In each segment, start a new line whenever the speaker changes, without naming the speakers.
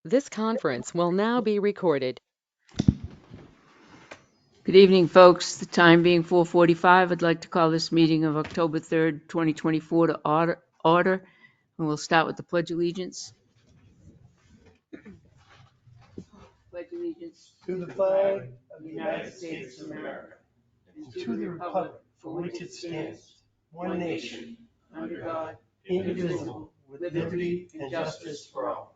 This conference will now be recorded.
Good evening, folks. The time being 4:45, I'd like to call this meeting of October 3rd, 2024 to order. And we'll start with the Pledge of Allegiance. Pledge allegiance
to the flag of the United States of America, and to the republic for which it stands, one nation, under God, indivisible, with liberty and justice for all.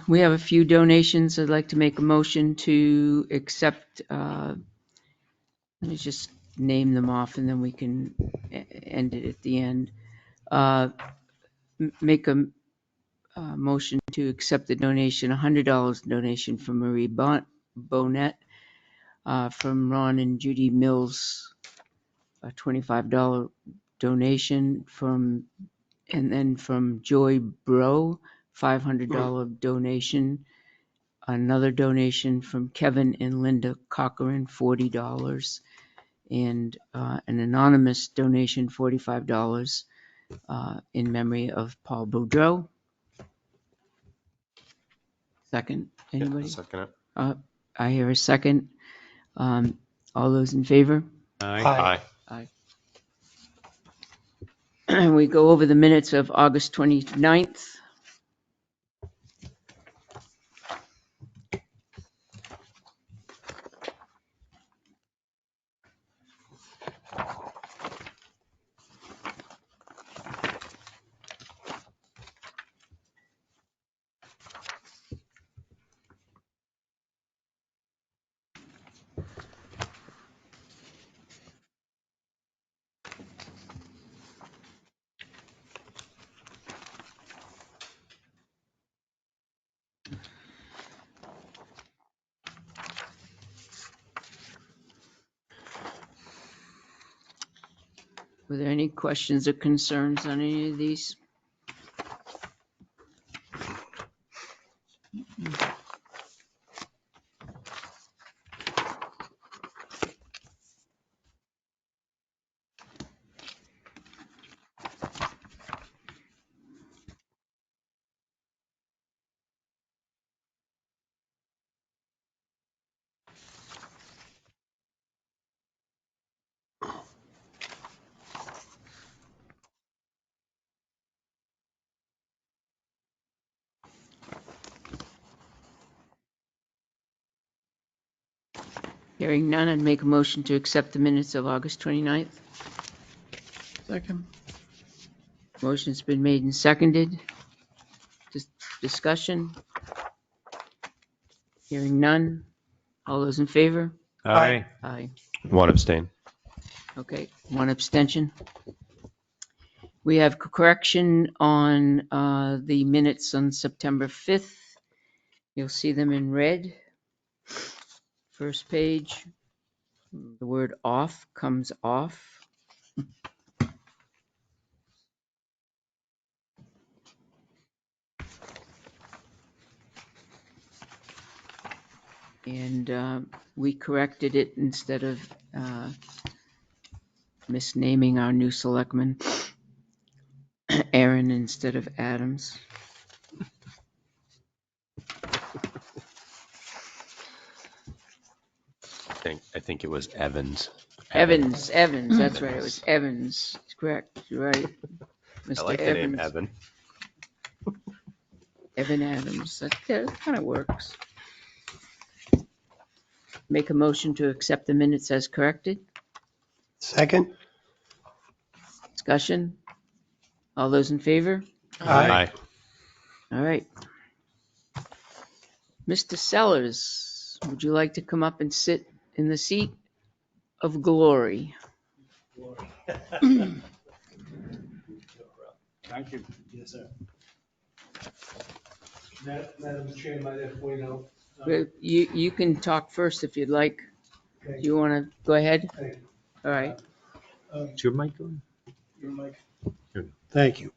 We have a few donations. I'd like to make a motion to accept, let me just name them off and then we can end it at the end. Make a motion to accept the donation, $100 donation from Marie Bonet, from Ron and Judy Mills, a $25 donation and then from Joy Bro, $500 donation, another donation from Kevin and Linda Cochran, $40, and an anonymous donation, $45, in memory of Paul Boudreau. Second, anybody?
Yeah, second it.
I hear a second. All those in favor?
Aye.
Aye. We go over the minutes of August 29th. Were there any questions or concerns on any of these? Hearing none, I'd make a motion to accept the minutes of August 29th.
Second.
Motion's been made and seconded. Discussion? Hearing none. All those in favor?
Aye.
Aye.
One abstain.
Okay, one abstention. We have correction on the minutes on September 5th. You'll see them in red. First page, the word off comes off. And we corrected it instead of misnaming our new selectman, Aaron instead of Adams.
I think it was Evans.
Evans, that's right, it was Evans, correct, you're right. Mr.
I like the name Evan.
Evan Adams, that kind of works. Make a motion to accept the minutes as corrected.
Second.
Discussion? All those in favor?
Aye.
All right. Mr. Sellers, would you like to come up and sit in the seat of glory?
Thank you. Yes, sir. Madam Chair, might I point out?
You can talk first if you'd like.
Okay.
Do you want to go ahead?
Thank you.
All right.
Is your mic on?
Your mic.
Good.
Thank you.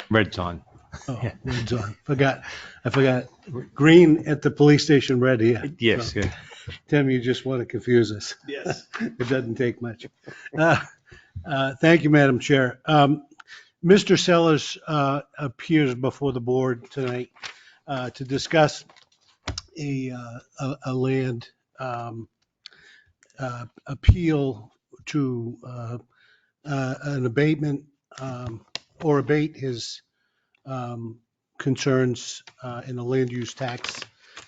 Red's on.
Oh, red's on. I forgot. Green at the police station, red here.
Yes.
So,
Yeah.
Tim, you just want to confuse us.
Yes.
It doesn't take much. Thank you, Madam Chair. Mr. Sellers appears before the board tonight to discuss a land appeal to an abatement or abate his concerns in a land use tax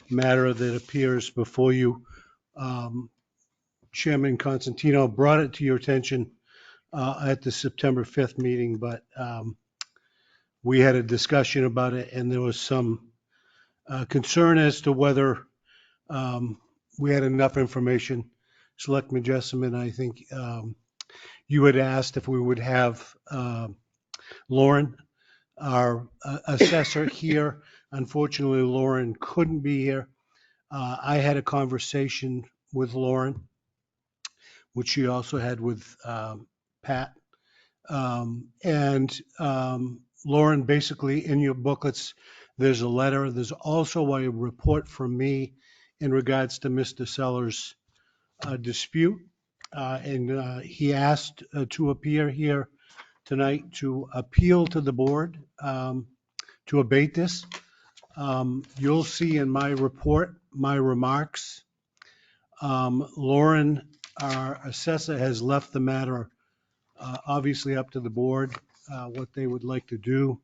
matter that appears before you. Chairman Constantino brought it to your attention at the September 5th meeting, but we had a discussion about it and there was some concern as to whether we had enough information. Selectman Jessamine, I think you had asked if we would have Lauren, our assessor, here. Unfortunately, Lauren couldn't be here. I had a conversation with Lauren, which she also had with Pat. Lauren, basically in your booklets, there's a letter. There's also a report from me in regards to Mr. Sellers' dispute. He asked to appear here tonight to appeal to the board to abate this. You'll see in my report, my remarks. Lauren, our assessor, has left the matter obviously up to the board, what they would like to do.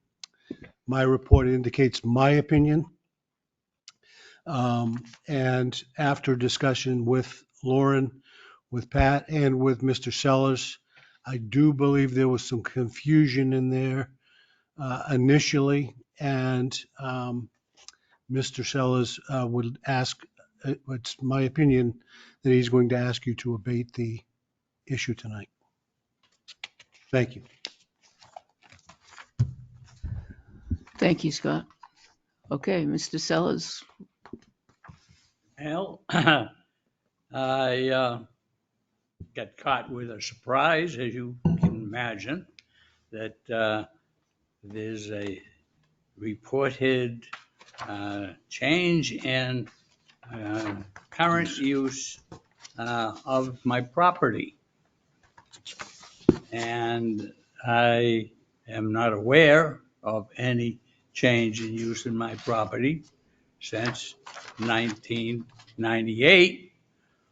My report indicates my opinion. And after discussion with Lauren, with Pat, and with Mr. Sellers, I do believe there was some confusion in there initially, and Mr. Sellers would ask, it's my opinion, that he's going to ask you to abate the issue tonight. Thank you.
Thank you, Scott. Okay, Mr. Sellers.
Well, I got caught with a surprise, as you can imagine, that there's a reported change in current use of my property. And I am not aware of any change in use in my property since 1998,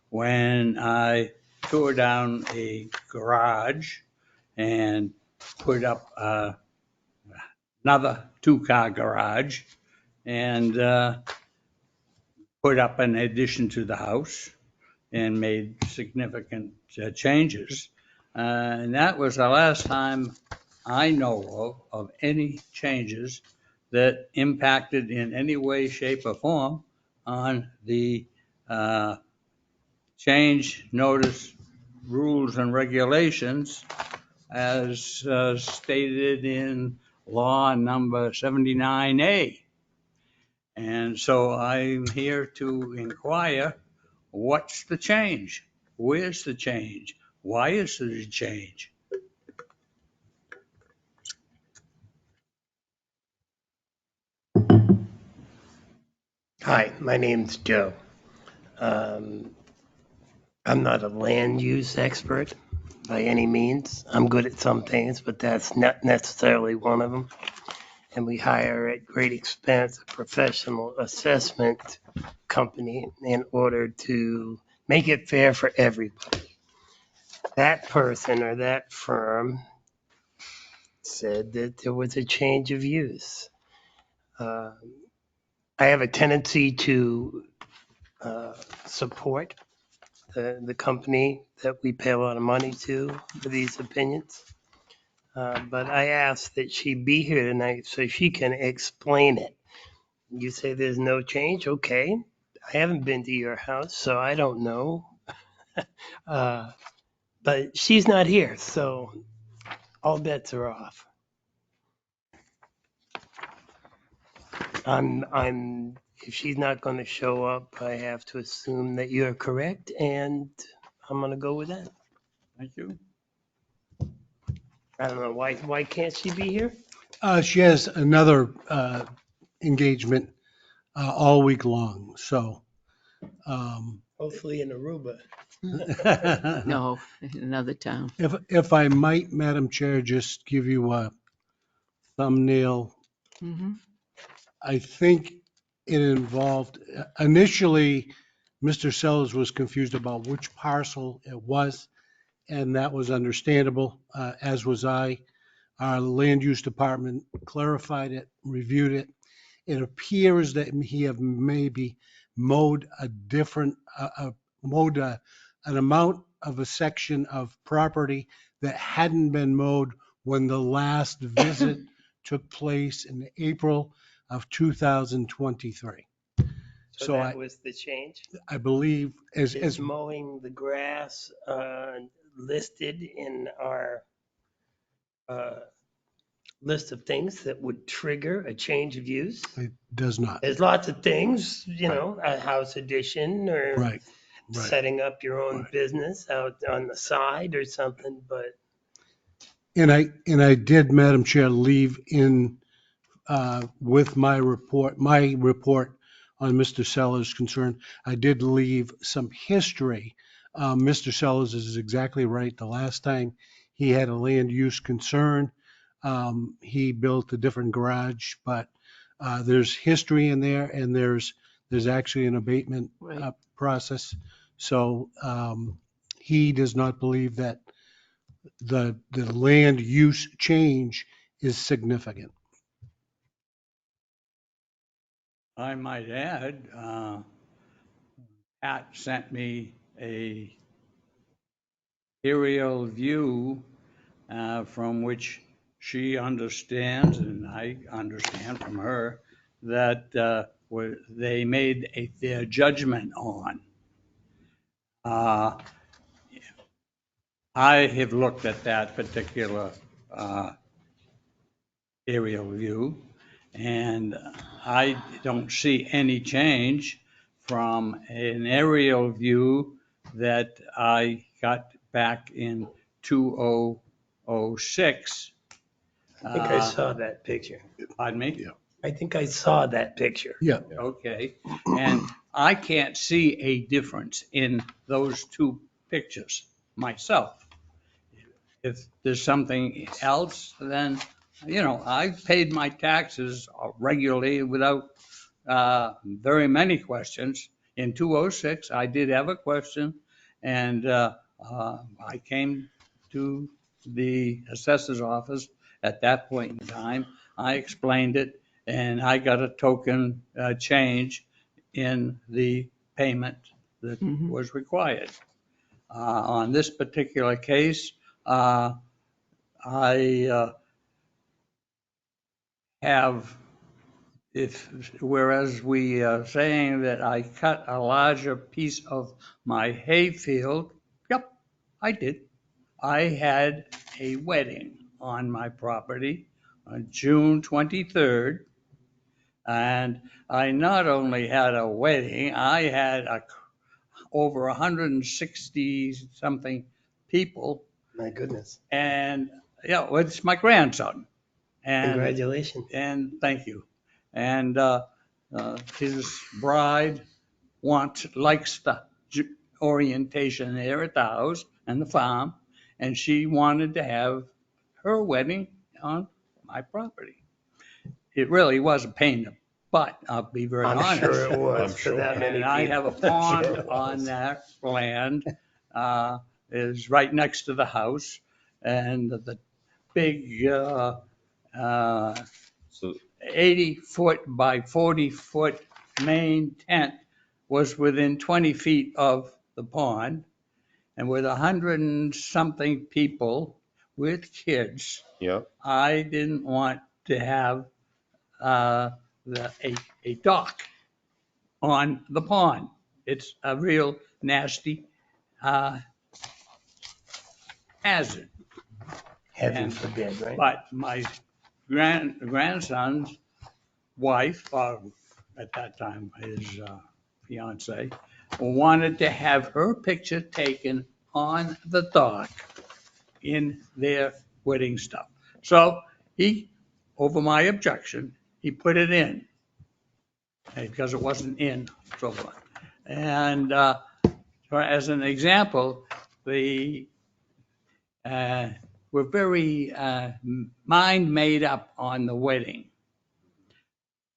when I tore down a garage and put up another two-car garage and put up an addition to the house and made significant changes. And that was the last time I know of any changes that impacted in any way, shape, or form on the change notice rules and regulations as stated in law number 79A. And so I'm here to inquire, what's the change? Where's the change? Why is there a change?
Hi, my name's Joe. I'm not a land use expert by any means. I'm good at some things, but that's not necessarily one of them. And we hire at great expense a professional assessment company in order to make it fair for everybody. That person or that firm said that there was a change of use. I have a tendency to support the company that we pay a lot of money to for these opinions. But I asked that she be here tonight so she can explain it. You say there's no change? Okay. I haven't been to your house, so I don't know. But she's not here, so all bets are off. If she's not going to show up, I have to assume that you're correct, and I'm going to go with that.
Thank you.
I don't know, why can't she be here? She has another engagement all week long, so. Hopefully in Aruba.
No, in another town.
If I might, Madam Chair, just give you a thumbnail.
Mhm.
I think it involved, initially, Mr. Sellers was confused about which parcel it was, and that was understandable, as was I. Our land use department clarified it, reviewed it. It appears that he have maybe mowed a different, mowed an amount of a section of property that hadn't been mowed when the last visit took place in April of 2023.
So
So
that was the change?
I believe
Is mowing the grass listed in our list of things that would trigger a change of use?
it does not.
There's lots of things, a house addition or
Right.
setting up your own
Right.
business out on the side or something, but
And I did, Madam Chair, leave in, with my report on Mr. Sellers' concern, I did leave some history. Mr. Sellers is exactly right. The last time he had a land use concern, he built a different garage, but there's history in there, and there's actually an abatement
Right.
process. So he does not believe that the land use change is significant.
I might add, Pat sent me a aerial view from which she understands, and I understand from her, that they made their judgment on. I have looked at that particular aerial view, and I don't see any change from an aerial view that I got back in 2006.
I think I saw that picture.
Pardon me?
Yeah.
I think I saw that picture.
Yeah.
Okay, and I can't see a difference in those two pictures myself. If there's something else, then, I've paid my taxes regularly without very many questions. In 2006, I did have a question, and I came to the assessor's office at that point in time. I explained it, and I got a token change in the payment that
Mhm.
was required. On this particular case, I have, whereas we are saying that I cut a larger piece of my hay field, yep, I did. I had a wedding on my property on June 23rd. And I not only had a wedding, I had over 160 something people.
My goodness.
And yeah, well, it's my grandson. And
Congratulations.
and thank you. And his bride likes the orientation there at the house and the farm, and she wanted to have her wedding on my property. It really was a pain in the butt, I'll be very
I'm
honest.
sure it was
I'm
for that
sure.
many
And
people.
I have a
I'm sure
pond
it
on
was.
that land, is right next to the house, and the big
So
80-foot by 40-foot main tent was within 20 feet of the pond, and with 100 and something people with kids,
yeah,
I didn't want to have a dock on the pond. It's a real nasty hazard.
Heaven
And
forbid, right?
but my grandson's wife, at that time his fiance, wanted to have her picture taken on the dock in their wedding stuff. So he, over my objection, he put it in because it wasn't in, so forth. And as an example, we're very mind made up on the wedding.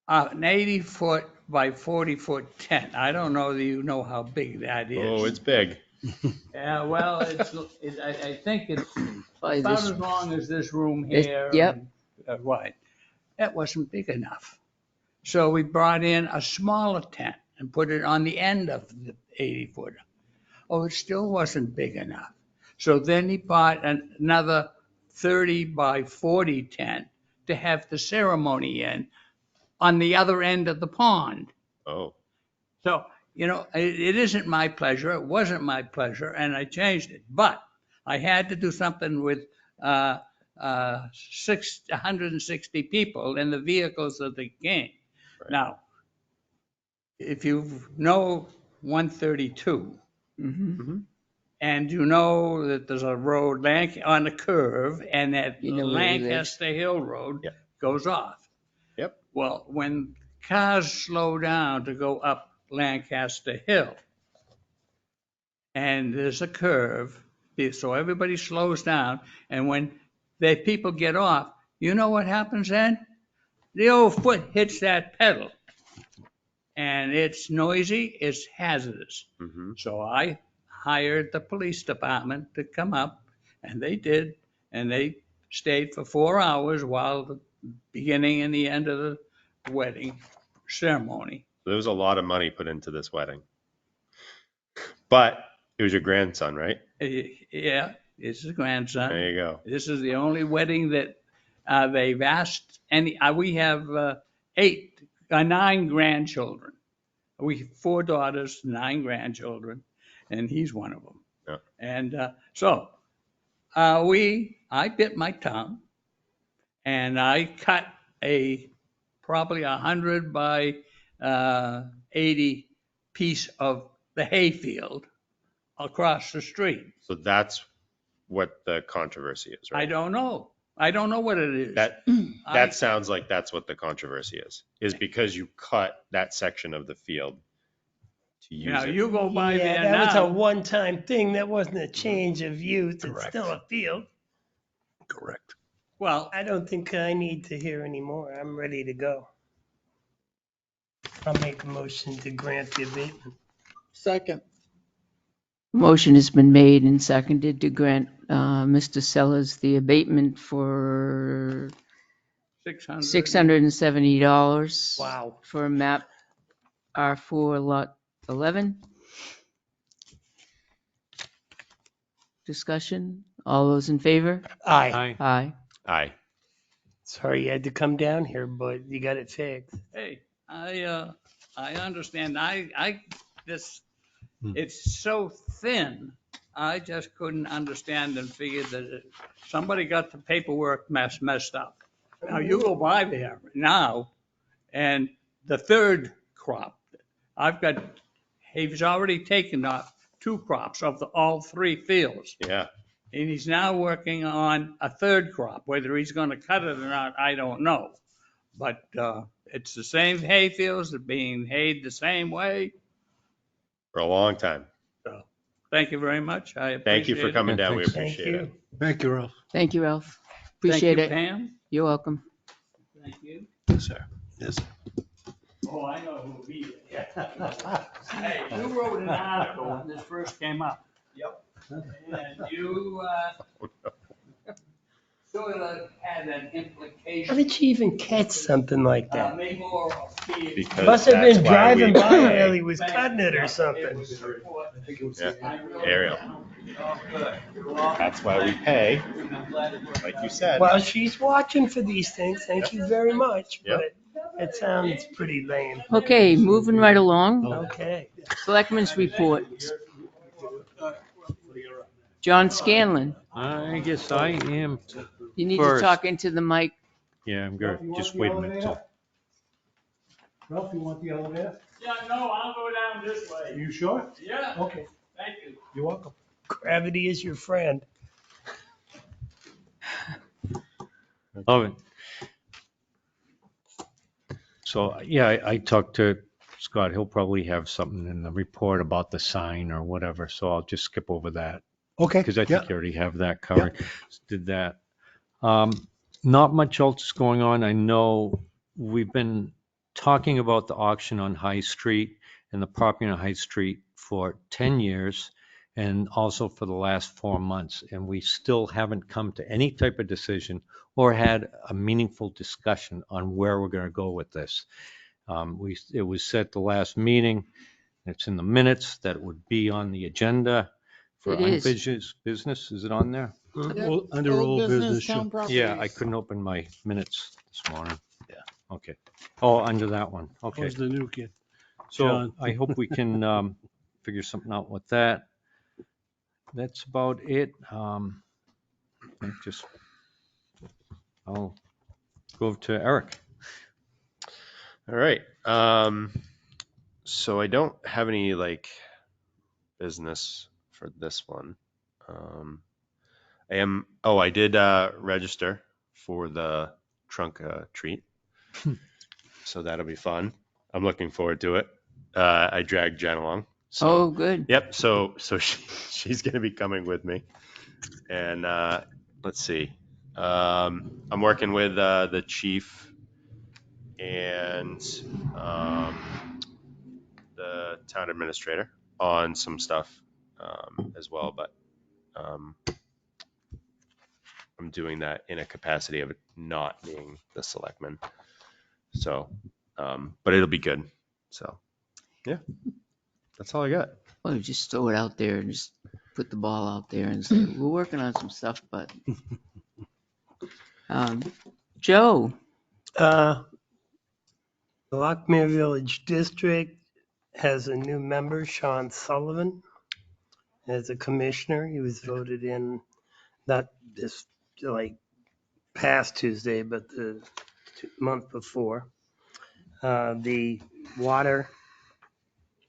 An 80-foot by 40-foot tent. I don't know that you know how big that is.
Oh, it's big.
Yeah, well, I think it's
By
about
this-
as long as this room
This-
here.
yep.
and, wide. That wasn't big enough. So we brought in a smaller tent and put it on the end of the 80-footer. Oh, it still wasn't big enough. So then he bought another 30 by 40 tent to have the ceremony in on the other end of the pond.
Oh,
So, it isn't my pleasure. It wasn't my pleasure, and I changed it. But I had to do something with 160 people in the vehicles of the game.
Right.
Now, if you know 132,
Mhm.
and you know that there's a road on a curve, and that
You know where he lives.
Lancaster Hill Road
Yep.
goes off.
Yep.
Well, when cars slow down to go up Lancaster Hill, and there's a curve, so everybody slows down, and when the people get off, you know what happens then? The old foot hits that pedal, and it's noisy, it's hazardous.
mm-hmm.
So I hired the police department to come up, and they did, and they stayed for 4 hours while the beginning and the end of the wedding ceremony.
There was a lot of money put into this wedding. But it was your grandson, right?
Yeah, it's his grandson.
There you go.
This is the only wedding that they've asked any. We have 9 grandchildren. We have 4 daughters, 9 grandchildren, and he's one of them.
Yeah.
And so I bit my tongue, and I cut probably 100 by 80 piece of the hayfield across the street.
So that's what the controversy is,
I
right?
don't know. I don't know what it is.
That
I-
sounds like that's what the controversy is because you cut that section of the field to use
Now,
it.
you go by there
Yeah, that was a
now.
one-time thing. That wasn't a change of use. It's
Correct.
still a field.
Correct.
Well,
I don't think I need to hear anymore. I'm ready to go. I'll make a motion to grant the abatement.
Second.
Motion has been made and seconded to grant Mr. Sellers the abatement for $670
Wow.
for map R4 lot 11. Discussion? All those in favor?
Aye.
Aye.
Aye.
Aye.
Sorry you had to come down here, but you got it fixed.
hey, I understand. This,
Hmm.
it's so thin. I just couldn't understand and figured that somebody got the paperwork messed up. Now, you go by there now, and the third crop, he's already taken off 2 crops of all 3 fields.
Yeah.
And he's now working on a third crop. Whether he's going to cut it or not, I don't know. But it's the same hay fields, they're being hayed the same way.
For a long time.
So thank you very much. I appreciate
Thank you for coming
it.
down. We
Thanks.
Thank
appreciate it.
you.
Thank you, Ralph.
Thank you, Ralph.
Thank
Appreciate
you,
it.
Pam.
You're welcome.
Thank you.
Yes, sir. Yes, sir.
Oh, I know who he is. Hey, you wrote an article when this first came up. Yep. And you sort of had an implication.
How did you even catch something like that?
Maybe more appeal.
Because
Must have
that's
been
why
driving
we
by
pay.
while he was cutting it or something.
Yeah. Ariel. That's why we pay, like you said.
Well, she's watching for these things. Thank you very much,
Yep.
but it sounds pretty lame.
Okay, moving right along.
Okay.
Selectmen's report. John Scanlon,
I guess I am.
you need to
First.
talk into the mic.
Yeah, I'm good. Just wait a minute. So,
Ralph, you want the elevator?
Yeah, no, I'll go down this
Are
way.
you sure?
Yeah,
Okay,
thank you.
you're welcome.
Gravity is your friend.
love it. So, yeah, I talked to Scott, he'll probably have something in the report about the sign or whatever, so I'll just skip over that.
Okay,
Because I
yeah,
think you already have that covered. Did that. Not much else is going on. I know we've been talking about the auction on High Street and the property on High Street for 10 years and also for the last 4 months. And we still haven't come to any type of decision or had a meaningful discussion on where we're going to go with this. It was set the last meeting. It's in the minutes that it would be on the agenda for
It is.
unfinished business. Is it on there?
under old business.
town properties.
Yeah, I couldn't open my minutes this morning. Yeah. Okay. Oh, under that one. Okay.
Who's the new kid?
So
John.
I hope we can figure something out with that. That's about it. I think just, I'll go to Eric.
All right. So I don't have any like business for this one. I did register for the trunk treat. So that'll be fun. I'm looking forward to it. I dragged Jen along. So,
Oh, good.
yep. So she's going to be coming with me. And let's see. I'm working with the chief and the town administrator on some stuff as well, but I'm doing that in a capacity of not being the selectman. So, but it'll be good. So, yeah, that's all I got.
Well, just throw it out there and just put the ball out there and say, we're working on some stuff, but. Joe,
The Lockmere Village District has a new member, Sean Sullivan, as a commissioner. He was voted in not this like past Tuesday, but the month before. The water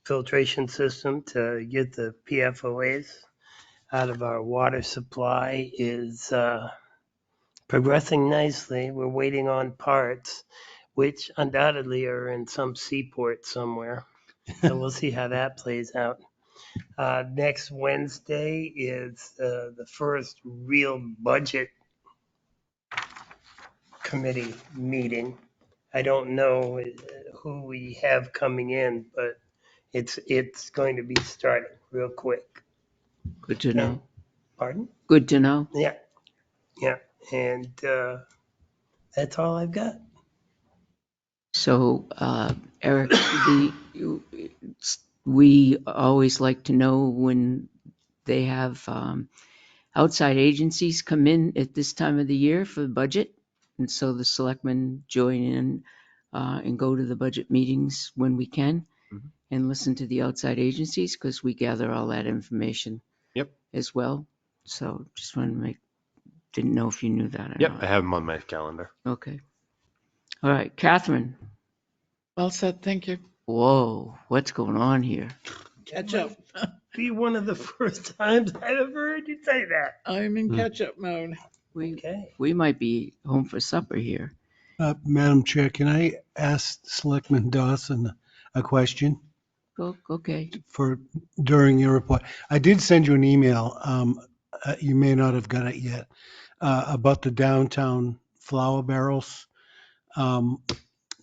filtration system to get the PFOAs out of our water supply is progressing nicely. We're waiting on parts, which undoubtedly are in some seaport somewhere. So we'll see how that plays out. Next Wednesday is the first real budget committee meeting. I don't know who we have coming in, but it's going to be starting real quick.
good to know.
Pardon?
Good to know.
Yeah. And that's all I've got.
So, Eric, we always like to know when they have outside agencies come in at this time of the year for the budget. And so the selectmen join in and go to the budget meetings when we can
Mhm.
and listen to the outside agencies because we gather all that information
Yep.
as well. So just wanted to didn't know if you knew that or
Yep.
not.
I have them on my calendar.
Okay. All right, Catherine.
Well said, thank you.
Whoa, what's going on here?
Catch up.
Be one of the first times I've ever heard you say that.
I'm in catch-up mode.
Okay.
We might be home for supper here.
Madam Chair, can I ask Selectman Dawson a question
Okay.
for during your report? I did send you an email. You may not have got it yet about the downtown flower barrels.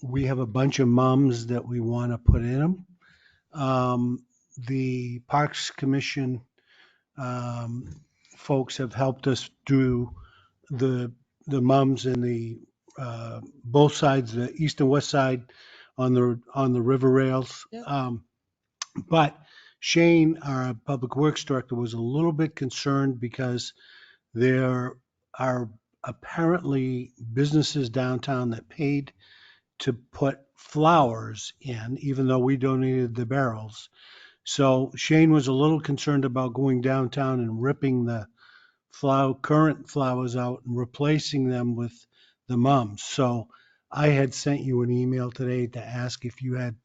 We have a bunch of mums that we want to put in them. The Parks Commission folks have helped us do the mums in the both sides, the east and west side on the river rails.
Yep.
But Shane, our public works director, was a little bit concerned because there are apparently businesses downtown that paid to put flowers in, even though we donated the barrels. So Shane was a little concerned about going downtown and ripping the current flowers out and replacing them with the mums. So I had sent you an email today to ask if you had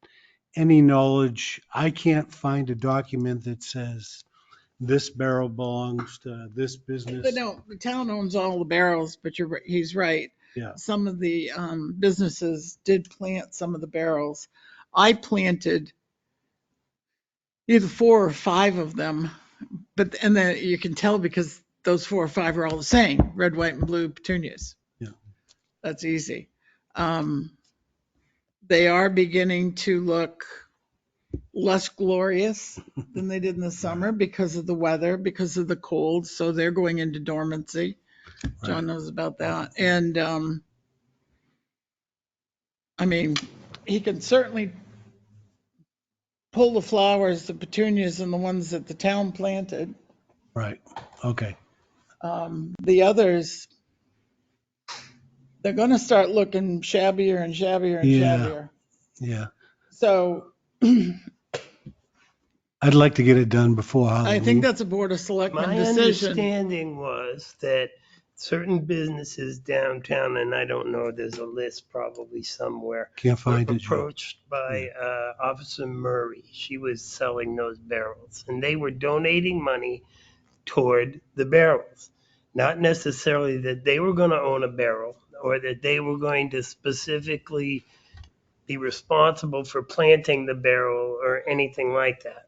any knowledge. I can't find a document that says this barrel belongs to this business.
But no, the town owns all the barrels, but he's right.
Yeah.
Some of the businesses did plant some of the barrels. I planted either 4 or 5 of them, and then you can tell because those 4 or 5 are all the same, red, white, and blue petunias.
Yeah.
That's easy. They are beginning to look less glorious than they did in the summer because of the weather, because of the cold. So they're going into dormancy. John knows about that. And I mean, he can certainly pull the flowers, the petunias, and the ones that the town planted.
Right. Okay.
The others, they're going to start looking shabbier and shabbier and
Yeah.
shabbier.
Yeah.
So
I'd like to get it done before Halloween.
I think that's a Board of Selectmen
My
decision.
understanding was that certain businesses downtown, and I don't know, there's a list probably somewhere,
Can't
were
find it. Joe.
approached by Officer Murray. She was selling those barrels, and they were donating money toward the barrels. Not necessarily that they were going to own a barrel or that they were going to specifically be responsible for planting the barrel or anything like that.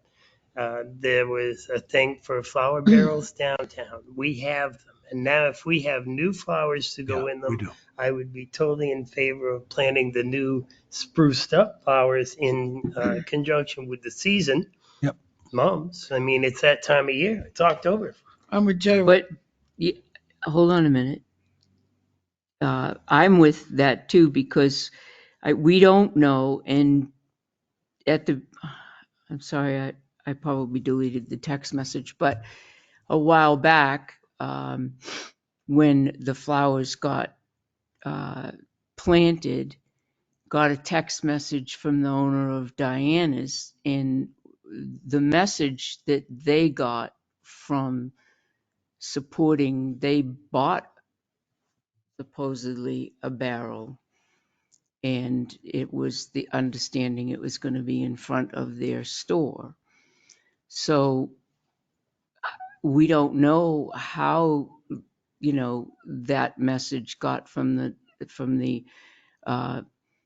There was a thing for flower barrels downtown. We have them. And now if we have new flowers to go
Yeah,
in
we
them,
do.
I would be totally in favor of planting the new spruced up flowers in conjunction with the season.
Yep.
Mums. I mean, it's that time of year. It's October.
I'm with Joe.
But hold on a minute. I'm with that too because we don't know. And I'm sorry, I probably deleted the text message, but a while back, when the flowers got planted, got a text message from the owner of Diana's, and the message that they got from supporting, they bought supposedly a barrel, and it was the understanding it was going to be in front of their store. So we don't know how, that message got from the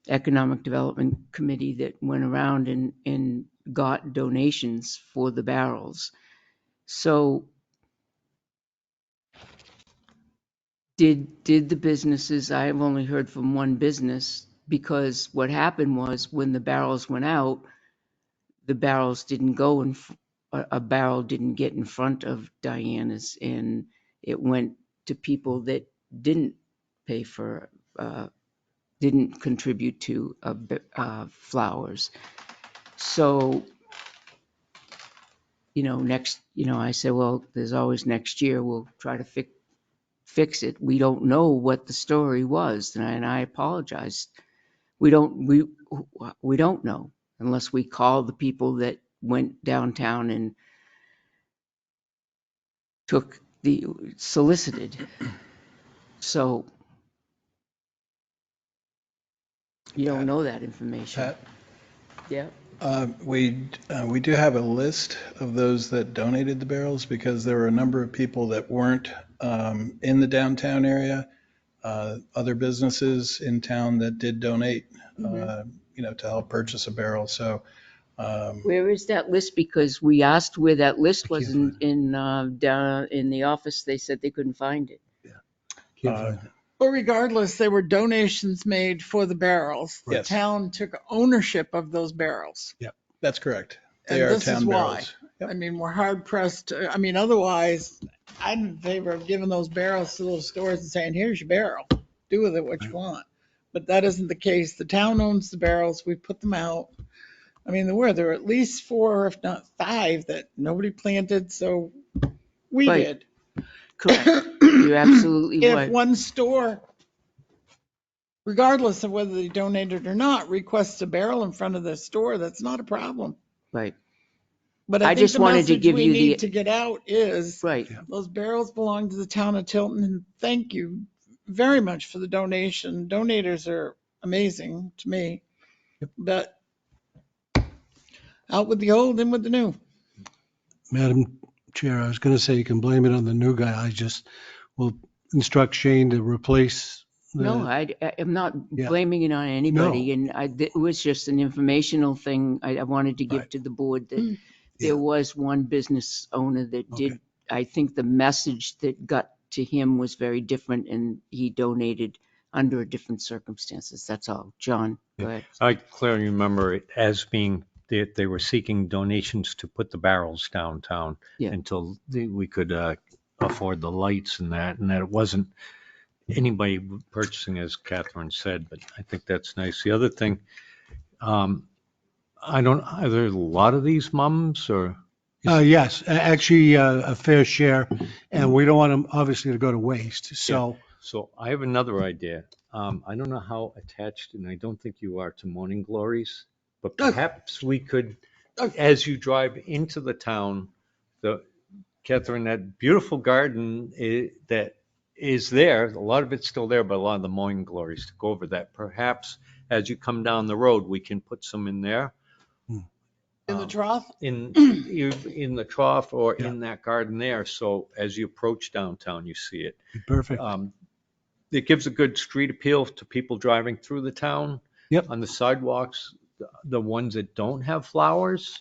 Economic Development Committee that went around and got donations for the barrels. So did the businesses, I have only heard from one business, because what happened was when the barrels went out, the barrels didn't go in, a barrel didn't get in front of Diana's, and it went to people that didn't pay for, didn't contribute to flowers. So, I said, well, there's always next year. We'll try to fix it. We don't know what the story was, and I apologize. We don't know unless we call the people that went downtown and solicited. So you don't know that information.
Pat,
Yeah.
we do have a list of those that donated the barrels because there were a number of people that weren't in the downtown area, other businesses in town that did donate, to help purchase a barrel. So
Where is that list? Because we asked where that list was
find
down in the office. They said they couldn't find it.
Can't find it.
But regardless, there were donations made for the barrels. The
Yes.
town took ownership of those barrels.
that's correct. They
And
are
this
town
is why.
barrels. Yep.
I mean, we're hard pressed. Otherwise, I'm in favor of giving those barrels to those stores and saying, here's your barrel. Do with it what you want. But that isn't the case. The town owns the barrels. We put them out. There were at least 4, if not 5, that nobody planted. So we
Right.
did.
Correct. You're absolutely
If
right.
one store, regardless of whether they donated or not, requests a barrel in front of their store, that's not a problem.
Right.
But
I
I think
just
the
wanted to
message
give
we
you
need to get out is
Right.
those barrels belong to the town of Tilton, and thank you very much for the donation. Donators are amazing to me. But out with the old, in with the new.
Madam Chair, I was going to say you can blame it on the new guy. I just will instruct Shane to replace
No, I'm not
Yeah.
blaming it on anybody, and it was just an informational thing I wanted to give
Right.
to the board that
Mm.
Yeah.
there was one business owner that
Okay.
did, I think the message that got to him was very different, and he donated under different circumstances. That's all. John, go ahead.
I clearly remember it as being that they were seeking donations to put the barrels downtown
Yeah.
until we could afford the lights and that it wasn't anybody purchasing, as Catherine said, but I think that's nice. The other thing, are there a lot of these mums or?
Yes, actually, a fair share, and we don't want them obviously to go to waste. So,
So I have another idea. I don't know how attached, and I don't think you are, to Morning Glories, but perhaps we could, as you drive into the town, Catherine, that beautiful garden that is there, a lot of it's still there, but a lot of the Morning Glories to go over that. Perhaps as you come down the road, we can put some in there.
In the trough?
In the trough or
Yeah.
in that garden there. So as you approach downtown, you see it.
perfect.
It gives a good street appeal to people driving through the town.
Yep.
On the sidewalks, the ones that don't have flowers,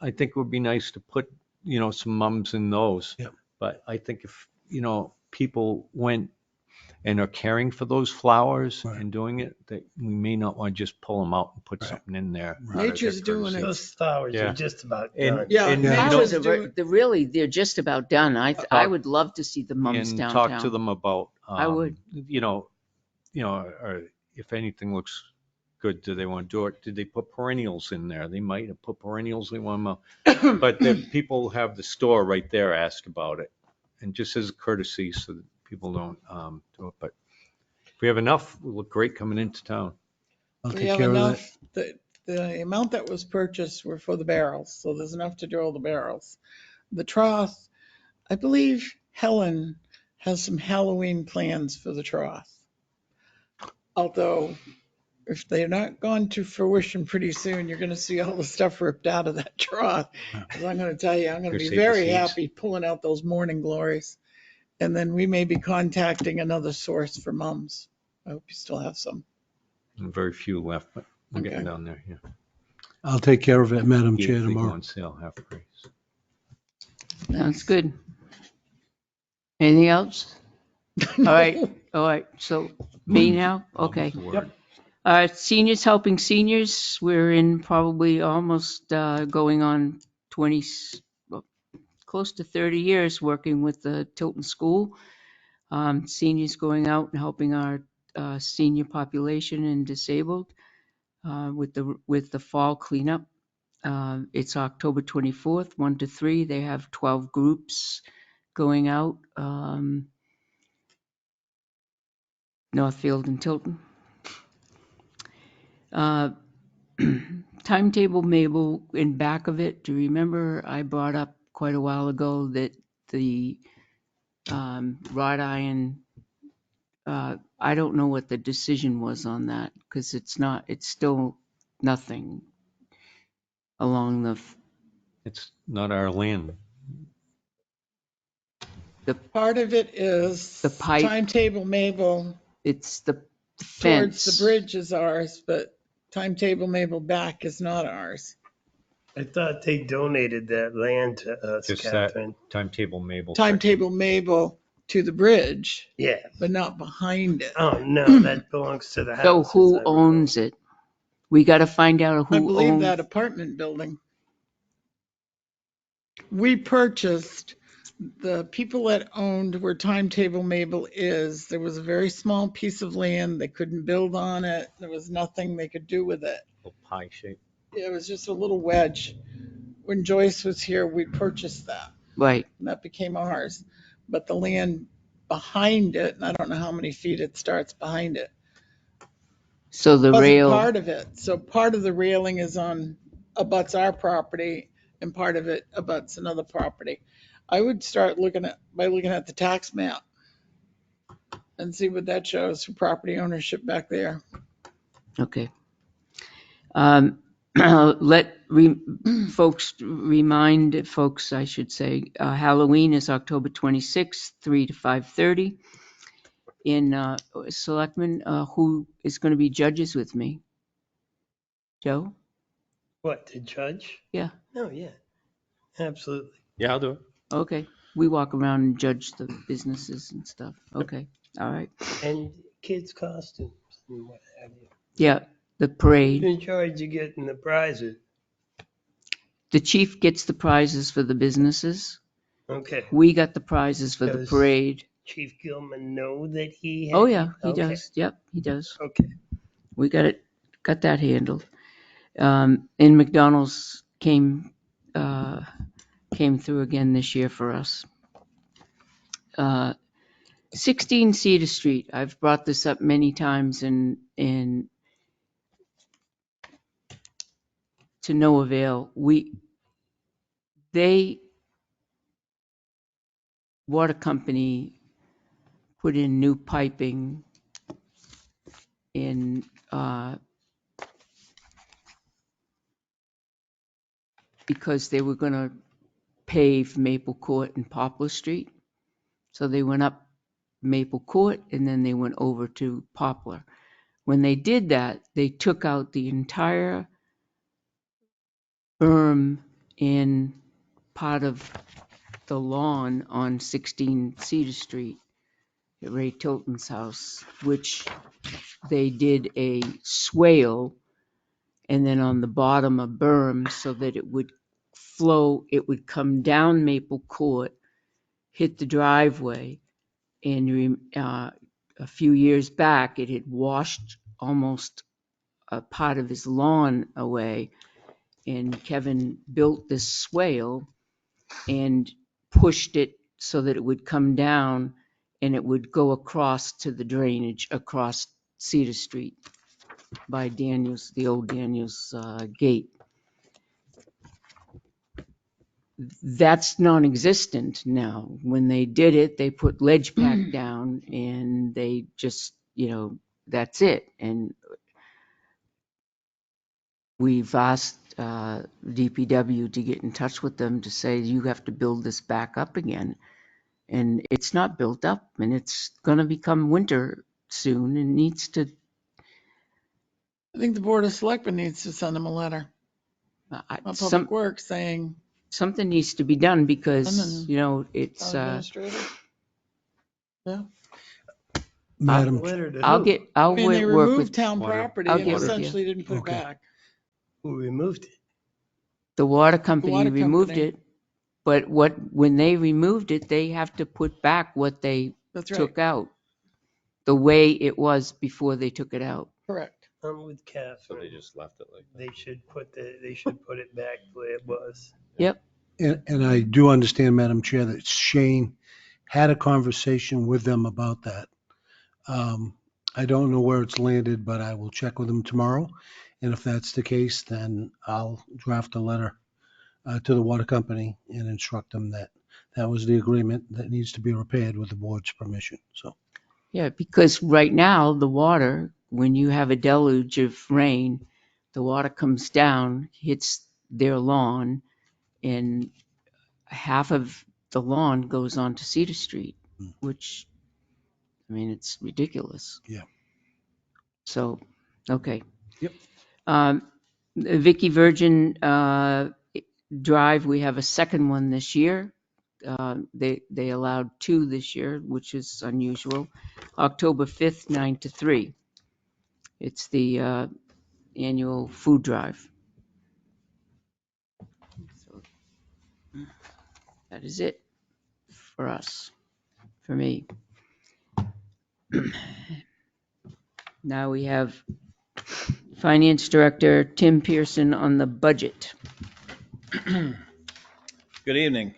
I think it would be nice to put, some mums in those.
Yep.
But I think if, people went and are caring for those flowers
Right.
and doing it, that we may not want to just pull them out and put
Right.
something in there. out of
Nature's
their
doing
courtesy.
it.
Those flowers
Yeah.
are just about
And-
done.
Yeah,
and,
Yeah.
you know,
Flowers
nature's doing.
they're just about done. I would love to see the mums
and
downtown.
talk to them about,
I would.
or if anything looks good, do they want to do it? Did they put perennials in there? They might have put perennials they want to, but the people who have the store right there asked about it. And just as a courtesy so that people don't do it. But if we have enough, we'll look great coming into town.
I'll
We
take
have
care of that.
enough, the amount that was purchased were for the barrels, so there's enough to drill the barrels. The trough, I believe Helen has some Halloween plans for the trough. Although, if they're not gone to fruition pretty soon, you're gonna see all the stuff ripped out of that trough. 'Cause I'm gonna tell you, I'm gonna
Here,
be
save the
very
seeds.
happy pulling out those morning glories. And then we may be contacting another source for mums. I hope you still have some.
Very few left, but we're getting
Okay.
down there. Yeah.
I'll take care of it, Madam
Yeah,
Chair,
they go
tomorrow.
on sale half price.
Sounds good. Anything else? All right. So me now? Okay.
Yep.
Seniors helping seniors. We're in probably almost going on 20, well, close to 30 years working with the Tilton School. Seniors going out and helping our senior population and disabled with the fall cleanup. It's October 24th, 1 to 3. They have 12 groups going out. Northfield and Tilton. Timetable Mabel, in back of it, do you remember I brought up quite a while ago that the wrought iron, I don't know what the decision was on that, because it's still nothing along
It's not our land.
Part of it is
The pipe.
Timetable Mabel
it's the
towards
fence.
the bridge is ours, but Timetable Mabel back is not ours.
I thought they donated that land to us,
Just
Catherine.
that timetable Mabel.
Timetable Mabel to the bridge,
Yeah.
but not behind it.
Oh, no, that belongs to the house.
So who
as I recall.
owns it? We got to find out who
I believe
owns.
that apartment building. We purchased, the people that owned where Timetable Mabel is, there was a very small piece of land. They couldn't build on it. There was nothing they could do with it.
Little pie shape.
It was just a little wedge. When Joyce was here, we purchased that,
Right.
and that became ours. But the land behind it, and I don't know how many feet it starts behind it,
So the
wasn't
rail.
part of it. So part of the railing is abuts our property, and part of it abuts another property. I would start looking at the tax map and see what that shows for property ownership back there.
Okay. Let remind folks, I should say, Halloween is October 26th, 3 to 5:30. in Selectmen, who is going to be judges with me? Joe?
What, to judge?
Yeah.
No, yeah, absolutely.
Yeah, I'll do it.
Okay. We walk around and judge the businesses and stuff. Okay. All right.
And kids' costumes and what have you.
Yeah. The
Who's
parade.
in charge of getting the prizes?
The chief gets the prizes for the businesses.
Okay.
We got the prizes for the
Does
parade.
Chief Gilman know that he had?
Oh yeah, he
Okay.
does. Yep, he does.
Okay.
We got that handled. And McDonald's came through again this year for us. 16 Cedar Street. I've brought this up many times and to no avail. Water company put in new piping in because they were going to pave Maple Court and Poplar Street. So they went up Maple Court and then they went over to Poplar. When they did that, they took out the entire berm in part of the lawn on 16 Cedar Street at Ray Tilton's house, which they did a swale and then on the bottom a berm so that it would flow, it would come down Maple Court, hit the driveway, and a few years back it had washed almost a part of his lawn away, and Kevin built this swale and pushed it so that it would come down and it would go across to the drainage across Cedar Street by Daniels, the old Daniels gate. That's non-existent now. When they did it, they put ledge pack down and they just, that's it. And we've asked DPW to get in touch with them to say, you have to build this back up again. And it's not built up and it's going to become winter soon and needs to.
I think the Board of Selectmen needs to send them a letter on Public Works saying.
Something needs to be done because, it's.
Town administrator. Yeah.
Madam,
I'll
I mean, they
work
removed
with
town property
I'll
and
get with you.
essentially didn't put it
Okay.
back.
Who removed it?
The water company
water
removed
company.
it, but when they removed it, they have to put back what they
That's right.
took out, the way it was before they took it out.
Correct.
I'm with Catherine.
So they just left it like that.
They should put it back the way it was.
Yep.
and I do understand, Madam Chair, that Shane had a conversation with them about that. I don't know where it's landed, but I will check with them tomorrow. And if that's the case, then I'll draft a letter to the water company and instruct them that that was the agreement that needs to be repaired with the board's permission. So,
Yeah, because right now the water, when you have a deluge of rain, the water comes down, hits their lawn, and half of the lawn goes onto Cedar Street, which, I mean, it's ridiculous.
Yeah.
So, okay.
Yep.
Vicky Virgin Drive, we have a second one this year. They allowed 2 this year, which is unusual. October 5th, 9 to 3. It's the annual food drive. So that is it for us, for me. Now we have Finance Director Tim Pearson on the budget.
Good evening.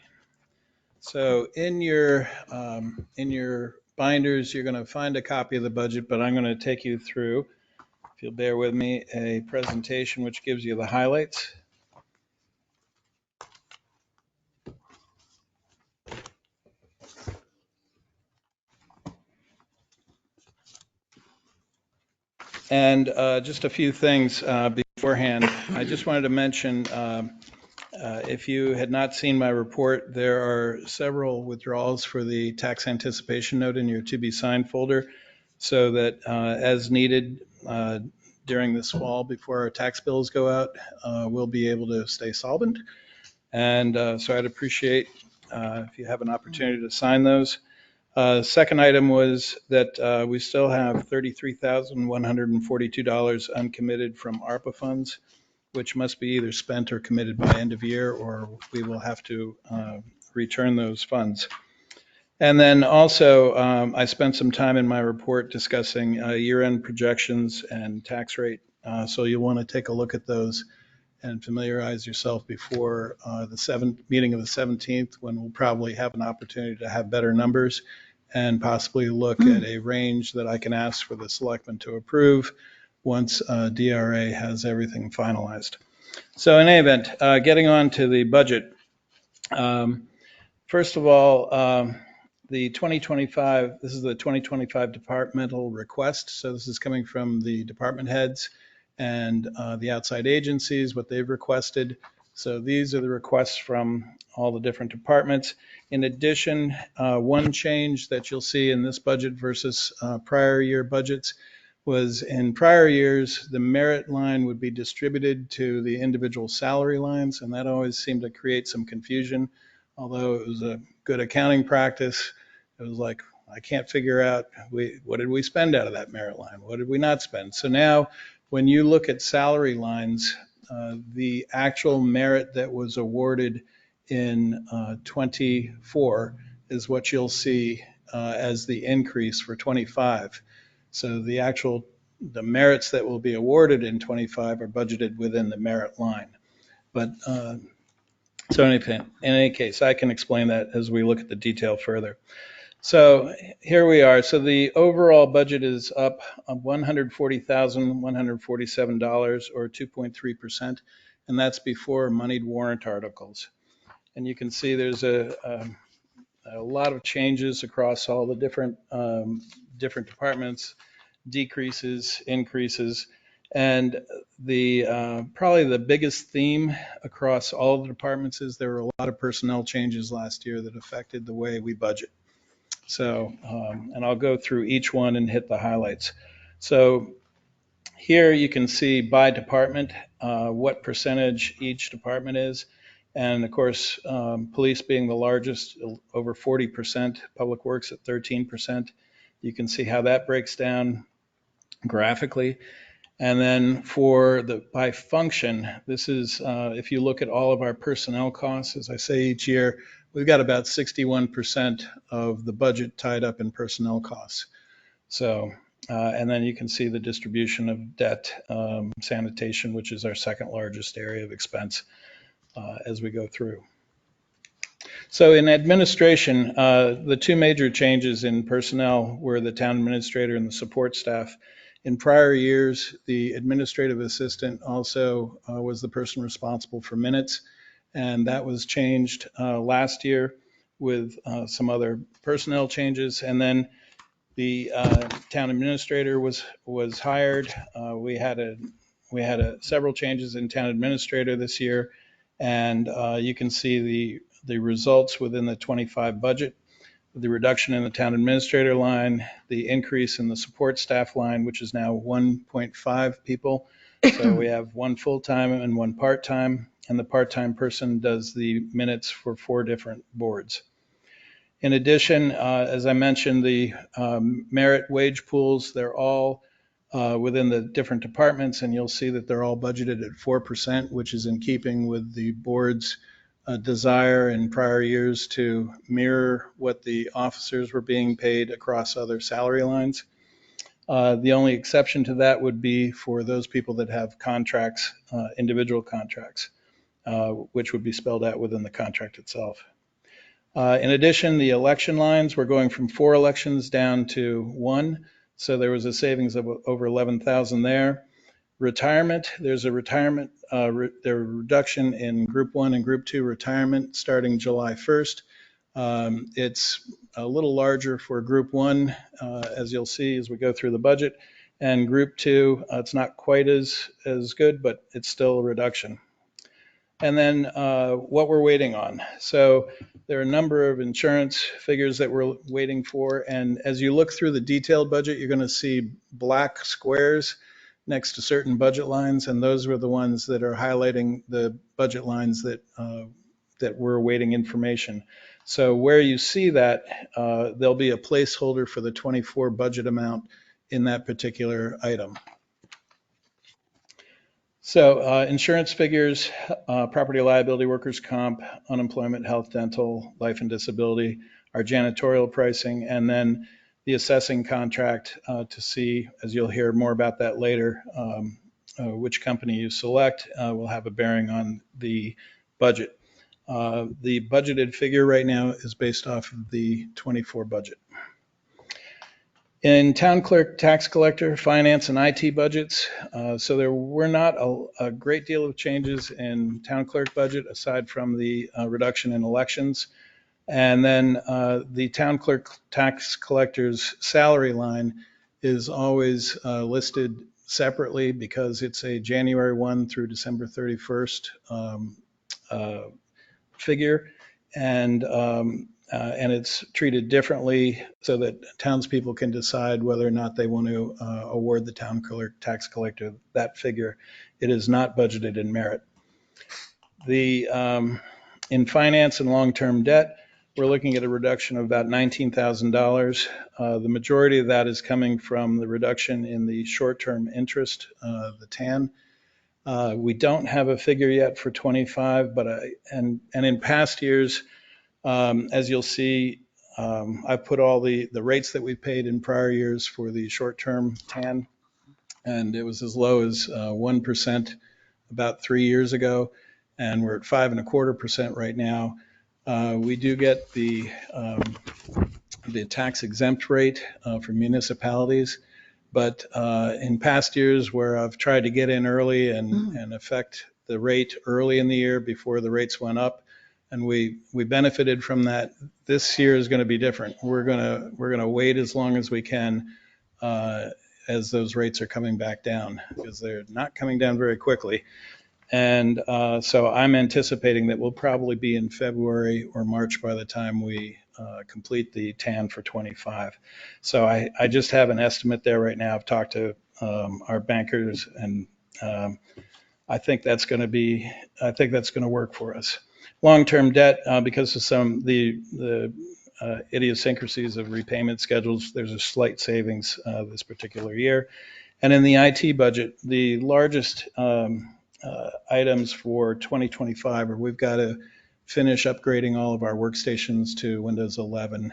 So in your binders, you're going to find a copy of the budget, but I'm going to take you through, if you'll bear with me, a presentation which gives you the highlights. And just a few things beforehand. I just wanted to mention If you had not seen my report, there are several withdrawals for the tax anticipation note in your to be signed folder, so that as needed during this fall before our tax bills go out, we'll be able to stay solvent. And so I'd appreciate if you have an opportunity to sign those. Second item was that we still have $33,142 uncommitted from ARPA funds, which must be either spent or committed by end of year, or we will have to return those funds. And then also, I spent some time in my report discussing year-end projections and tax rate. So you'll want to take a look at those and familiarize yourself before the meeting of the 17th, when we'll probably have an opportunity to have better numbers and possibly look at a range that I can ask for the selectmen to approve once DRA has everything finalized. So in any event, getting on to the budget. First of all, the 2025, this is the 2025 departmental request. So this is coming from the department heads and the outside agencies, what they've requested. So these are the requests from all the different departments. In addition, one change that you'll see in this budget versus prior year budgets was, in prior years, the merit line would be distributed to the individual salary lines, and that always seemed to create some confusion. Although it was a good accounting practice, it was like, I can't figure out, what did we spend out of that merit line? What did we not spend? So now, when you look at salary lines, the actual merit that was awarded in 24 is what you'll see as the increase for 25. So the merits that will be awarded in 25 are budgeted within the merit line. But so in any case, I can explain that as we look at the detail further. So here we are. So the overall budget is up $140,147, or 2.3%, and that's before moneyed warrant articles. And you can see there's a lot of changes across all the different departments, decreases, increases. And the probably the biggest theme across all the departments is there were a lot of personnel changes last year that affected the way we budget. So, and I'll go through each one and hit the highlights. So here you can see by department what percentage each department is. And of course, police being the largest, over 40%, public works at 13%. You can see how that breaks down graphically. And then for the by function, this is if you look at all of our personnel costs, as I say each year, we've got about 61% of the budget tied up in personnel costs. So, and then you can see the distribution of debt, sanitation, which is our second largest area of expense as we go through. So in administration, the two major changes in personnel were the town administrator and the support staff. In prior years, the administrative assistant also was the person responsible for minutes, and that was changed last year with some other personnel changes. And then the town administrator was hired. We had several changes in town administrator this year, and you can see the results within the 25 budget. The reduction in the town administrator line, the increase in the support staff line, which is now 1.5 people. So we have one full-time and one part-time, and the part-time person does the minutes for 4 different boards. In addition, as I mentioned, the merit wage pools, they're all within the different departments, and you'll see that they're all budgeted at 4%, which is in keeping with the board's desire in prior years to mirror what the officers were being paid across other salary lines. The only exception to that would be for those people that have contracts, individual contracts, which would be spelled out within the contract itself. In addition, the election lines, we're going from 4 elections down to 1. So there was a savings of over 11,000 there. Retirement, there's a retirement, reduction in Group 1 and Group 2 retirement starting July 1st. It's a little larger for Group 1, as you'll see as we go through the budget. And Group 2, it's not quite as good, but it's still a reduction. And then what we're waiting on. So there are a number of insurance figures that we're waiting for. And as you look through the detailed budget, you're going to see black squares next to certain budget lines. And those were the ones that are highlighting the budget lines that we're awaiting information. So where you see that, there'll be a placeholder for the 24 budget amount in that particular item. So insurance figures, property liability, workers' comp, unemployment, health, dental, life and disability, our janitorial pricing, and then the assessing contract to see, as you'll hear more about that later, which company you select will have a bearing on the budget. The budgeted figure right now is based off of the 24 budget. In town clerk, tax collector, finance, and IT budgets, so there were not a great deal of changes in town clerk budget aside from the reduction in elections. And then the town clerk tax collector's salary line is always listed separately because it's a January 1 through December 31st figure. And it's treated differently so that townspeople can decide whether or not they want to award the town clerk tax collector that figure. It is not budgeted in merit. In finance and long-term debt, we're looking at a reduction of about $19,000. The majority of that is coming from the reduction in the short-term interest, the TAN. We don't have a figure yet for 25, but and in past years, as you'll see, I've put all the rates that we paid in prior years for the short-term TAN, and it was as low as 1% about 3 years ago, and we're at 5.25% right now. We do get the tax exempt rate for municipalities, but in past years where I've tried to get in early and affect the rate early in the year before the rates went up, and we benefited from that. This year is going to be different. We're going to wait as long as we can as those rates are coming back down, because they're not coming down very quickly. And so I'm anticipating that we'll probably be in February or March by the time we complete the TAN for 25. So I just have an estimate there right now. I've talked to our bankers, and I think that's going to work for us. Long-term debt, because of some the idiosyncrasies of repayment schedules, there's a slight savings this particular year. And in the IT budget, the largest items for 2025 are we've got to finish upgrading all of our workstations to Windows 11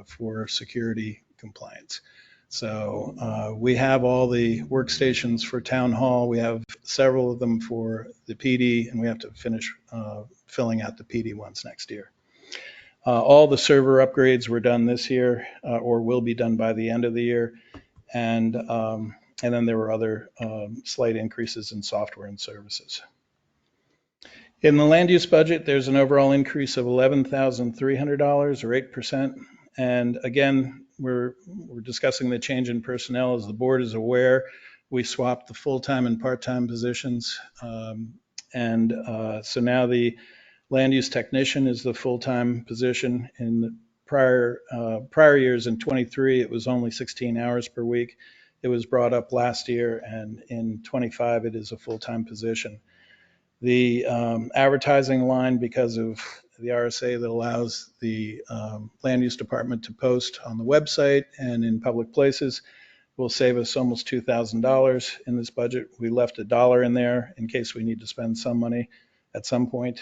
for security compliance. So we have all the workstations for Town Hall. We have several of them for the PD, and we have to finish filling out the PD ones next year. All the server upgrades were done this year or will be done by the end of the year. And then there were other slight increases in software and services. In the land use budget, there's an overall increase of $11,300 or 8%. And again, we're discussing the change in personnel. As the board is aware, we swapped the full-time and part-time positions. So now the land use technician is the full-time position. In the prior years, in 23, it was only 16 hours per week. It was brought up last year, and in 25, it is a full-time position. The advertising line, because of the RSA that allows the land use department to post on the website and in public places, will save us almost $2,000 in this budget. We left $1 in there in case we need to spend some money at some point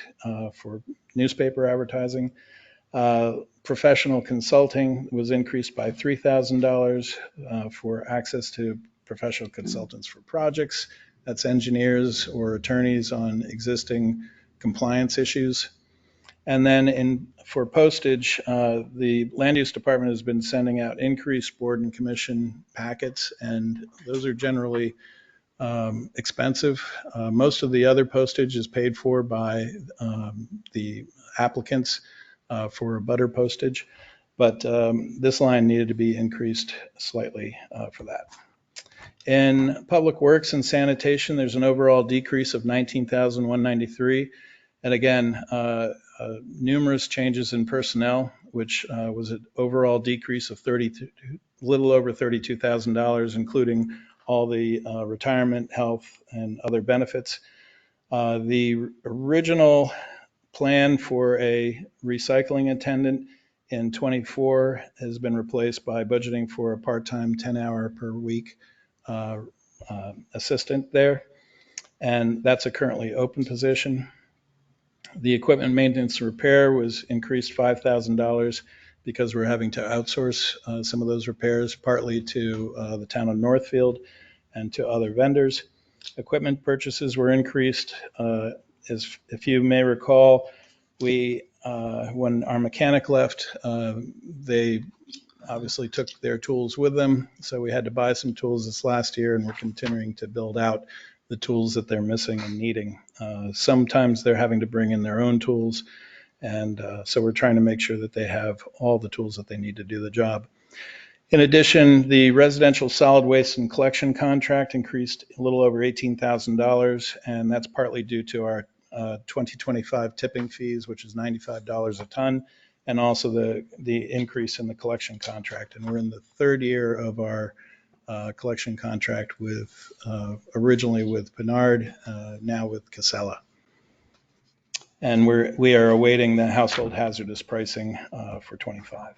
for newspaper advertising. Professional consulting was increased by $3,000 for access to professional consultants for projects. That's engineers or attorneys on existing compliance issues. And then for postage, the land use department has been sending out increased board and commission packets, and those are generally expensive. Most of the other postage is paid for by the applicants for butter postage, but this line needed to be increased slightly for that. In public works and sanitation, there's an overall decrease of $19,193. And again, numerous changes in personnel, which was an overall decrease of little over $32,000, including all the retirement, health, and other benefits. The original plan for a recycling attendant in '24 has been replaced by budgeting for a part-time 10-hour per week assistant there. And that's a currently open position. The equipment maintenance and repair was increased $5,000 because we're having to outsource some of those repairs, partly to the town of Northfield and to other vendors. Equipment purchases were increased. As if you may recall, when our mechanic left, they obviously took their tools with them. So we had to buy some tools this last year, and we're continuing to build out the tools that they're missing and needing. Sometimes they're having to bring in their own tools. And so we're trying to make sure that they have all the tools that they need to do the job. In addition, the residential solid waste and collection contract increased a little over $18,000, and that's partly due to our 2025 tipping fees, which is $95 a ton, and also the increase in the collection contract. And we're in the third year of our collection contract with originally with Pinard, now with Casella. And we are awaiting the household hazardous pricing for 25.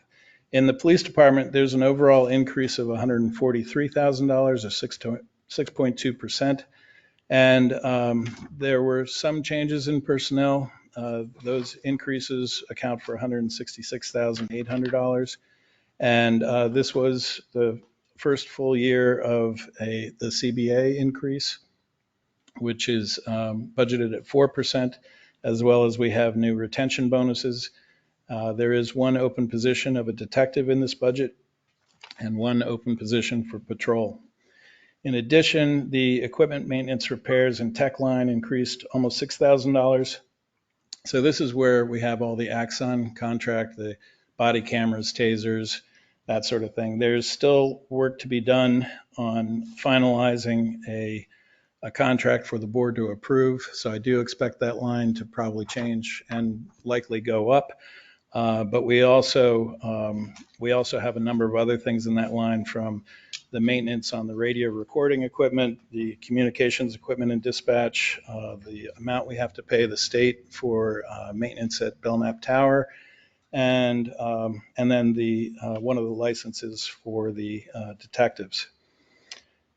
In the police department, there's an overall increase of $143,000 or 6.2%. And there were some changes in personnel. Those increases account for $166,800. And this was the first full year of the CBA increase, which is budgeted at 4%, as well as we have new retention bonuses. There is one open position of a detective in this budget and one open position for patrol. In addition, the equipment maintenance, repairs, and tech line increased almost $6,000. So this is where we have all the Axon contract, the body cameras, tasers, that sort of thing. There's still work to be done on finalizing a contract for the board to approve. So I do expect that line to probably change and likely go up. But we also have a number of other things in that line, from the maintenance on the radio recording equipment, the communications equipment and dispatch, the amount we have to pay the state for maintenance at Belknap Tower, and then one of the licenses for the detectives.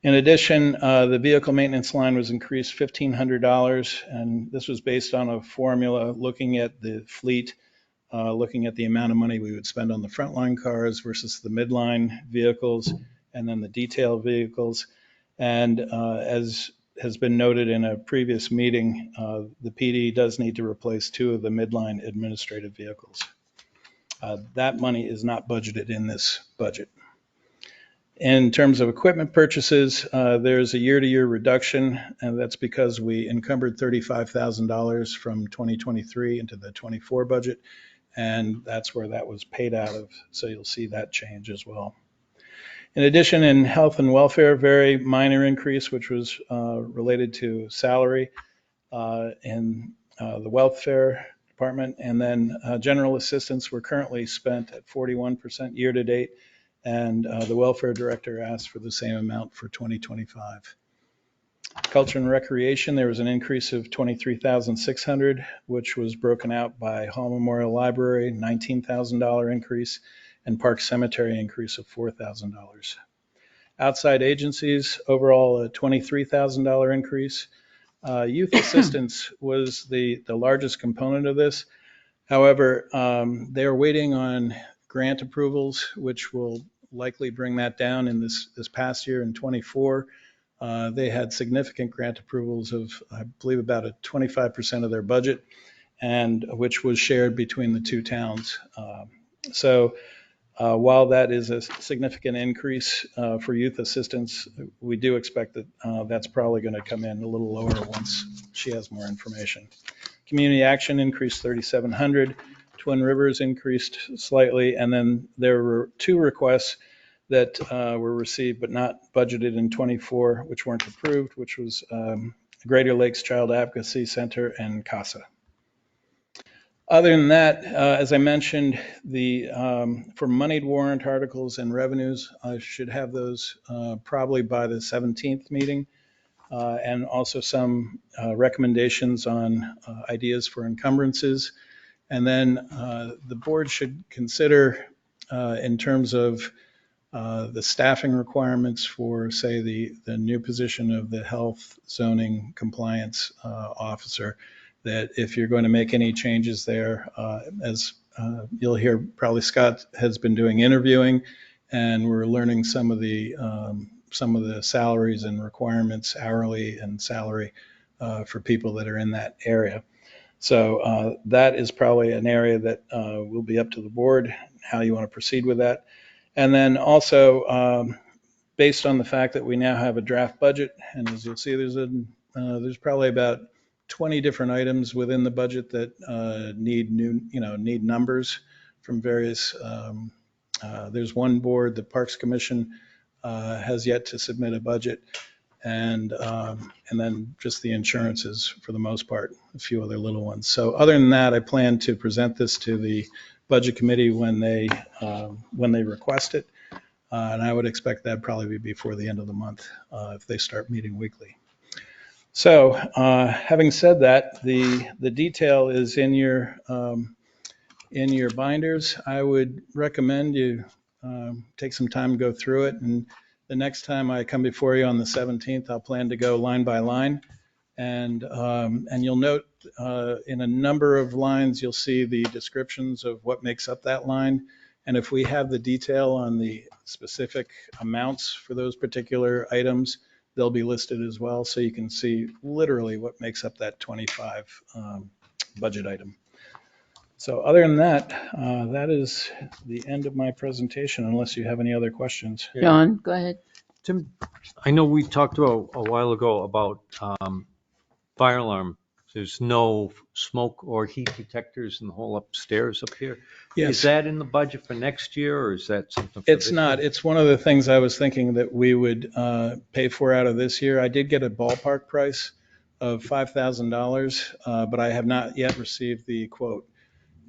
In addition, the vehicle maintenance line was increased $1,500, and this was based on a formula looking at the fleet, looking at the amount of money we would spend on the frontline cars versus the midline vehicles, and then the detail vehicles. And as has been noted in a previous meeting, the PD does need to replace 2 of the midline administrative vehicles. That money is not budgeted in this budget. In terms of equipment purchases, there's a year-to-year reduction, and that's because we encumbered $35,000 from 2023 into the 24 budget, and that's where that was paid out of. So you'll see that change as well. In addition, in health and welfare, very minor increase, which was related to salary in the welfare department. And then general assistance, we're currently spent at 41% year to date. And the welfare director asked for the same amount for 2025. Culture and recreation, there was an increase of $23,600, which was broken out by Hall Memorial Library, $19,000 increase, and Park Cemetery increase of $4,000. Outside agencies, overall a $23,000 increase. Youth assistance was the largest component of this. However, they are waiting on grant approvals, which will likely bring that down in this past year in 24. They had significant grant approvals of, I believe, about a 25% of their budget, and which was shared between the 2 towns. So while that is a significant increase for youth assistance, we do expect that that's probably going to come in a little lower once she has more information. Community action increased $3,700. Twin Rivers increased slightly, and then there were 2 requests that were received but not budgeted in 24, which weren't approved, which was Greater Lakes Child Advocacy Center and CASA. Other than that, as I mentioned, for moneyed warrant articles and revenues, I should have those probably by the 17th meeting. And also some recommendations on ideas for encumbrances. And then the board should consider in terms of the staffing requirements for, say, the new position of the health zoning compliance officer, that if you're going to make any changes there, as you'll hear, probably Scott has been doing interviewing, and we're learning some of the salaries and requirements, hourly and salary, for people that are in that area. So that is probably an area that will be up to the board, how you want to proceed with that. And then also, based on the fact that we now have a draft budget, and as you'll see, there's probably about 20 different items within the budget that need numbers from various. There's one board, the Parks Commission, has yet to submit a budget, and then just the insurances for the most part, a few other little ones. So other than that, I plan to present this to the Budget Committee when they request it, and I would expect that probably be before the end of the month if they start meeting weekly. So having said that, the detail is in your binders. I would recommend you take some time to go through it, and the next time I come before you on the 17th, I'll plan to go line by line, and you'll note in a number of lines, you'll see the descriptions of what makes up that line, and if we have the detail on the specific amounts for those particular items, they'll be listed as well, so you can see literally what makes up that 25 budget item. So other than that, that is the end of my presentation, unless you have any other questions.
John, go ahead.
Tim, I know we talked about a while ago about fire alarm. There's no smoke or heat detectors in the whole upstairs up here.
Yes.
Is that in the budget for next year, or is that something for
It's
this
not.
year?
It's one of the things I was thinking that we would pay for out of this year. I did get a ballpark price of $5,000, but I have not yet received the quote.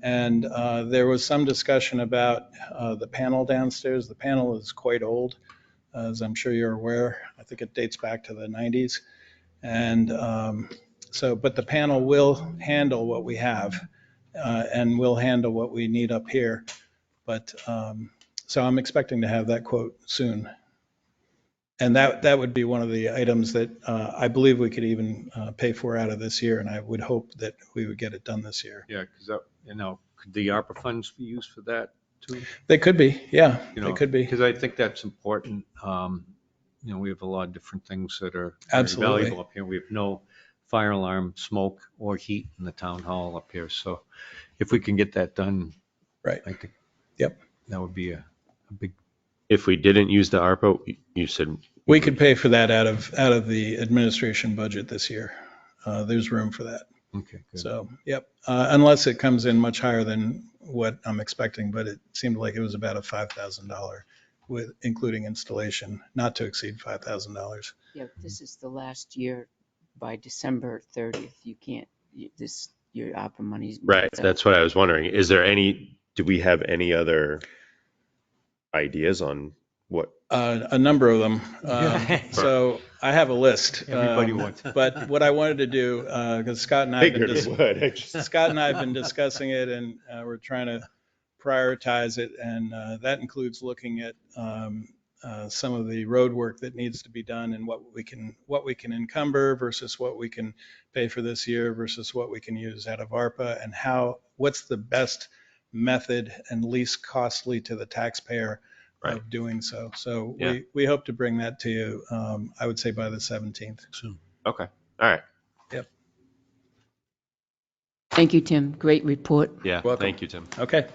And there was some discussion about the panel downstairs. The panel is quite old, as I'm sure you're aware. I think it dates back to the 90s. And but the panel will handle what we have and will handle what we need up here. But so I'm expecting to have that quote soon. And that would be one of the items that I believe we could even pay for out of this year. And I would hope that we would get it done this year.
Yeah, because could the ARPA funds be used for that too?
They could be, yeah, they could be.
Because I think that's important. We have a lot of different things that are very
Absolutely.
valuable up here. We have no fire alarm, smoke, or heat in the town hall up here. So if we can get that done,
Right.
I think
Yep.
that would be a big.
If we didn't use the ARPA, you said
We could pay for that out of the administration budget this year. There's room for that.
Okay, good.
So, yep. Unless it comes in much higher than what I'm expecting, but it seemed like it was about a $5,000 with including installation, not to exceed $5,000.
Yeah, this is the last year. By December 30th, you can't, your ARPA money's.
right. That's what I was wondering. Do we have any other ideas on what?
A number of them. So I have a list.
Everybody wants.
But what I wanted to do, because Scott and I have
Figured
been
it would, actually.
Scott and I have been discussing it, and we're trying to prioritize it, and that includes looking at some of the road work that needs to be done, and what we can encumber versus what we can pay for this year versus what we can use out of ARPA, and what's the best method and least costly to the taxpayer of doing so. So
Yeah.
we hope to bring that to you, I would say by the 17th.
Okay. All right.
Thank you, Tim. Great report.
Yeah.
Welcome.
Thank you, Tim.
Okay.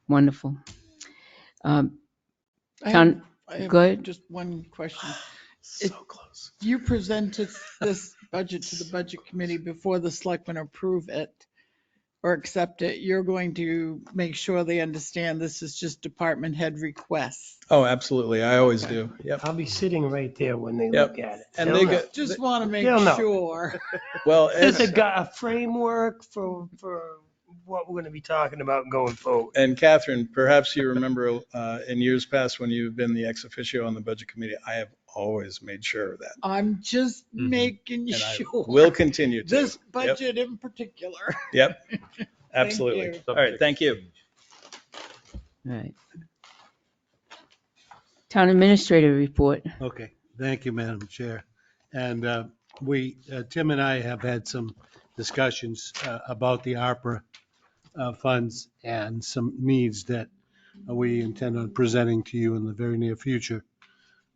Wonderful.
I
Town-
have
go ahead.
just one question.
So close.
You presented this budget to the Budget Committee before the selectmen approve it. or accept it, you're going to make sure they understand this is just department head requests.
Oh, absolutely. I always
Okay.
do. Yep.
I'll be sitting right there when they
Yep.
look at it.
And
They'll
they
know.
get,
Just want to make
They'll know.
sure.
well,
Just
as,
a framework for what we're going to be talking about going forward.
and Catherine, perhaps you remember in years past when you've been the ex officio on the budget committee, I have always made sure of that.
I'm just making
And I
sure.
will continue to.
This
Yep.
budget in particular.
Yep. Absolutely.
you.
All right. Thank you.
All right. Town administrator report.
Okay, thank you, Madam Chair. And Tim and I have had some discussions about the ARPA funds and some needs that we intend on presenting to you in the very near future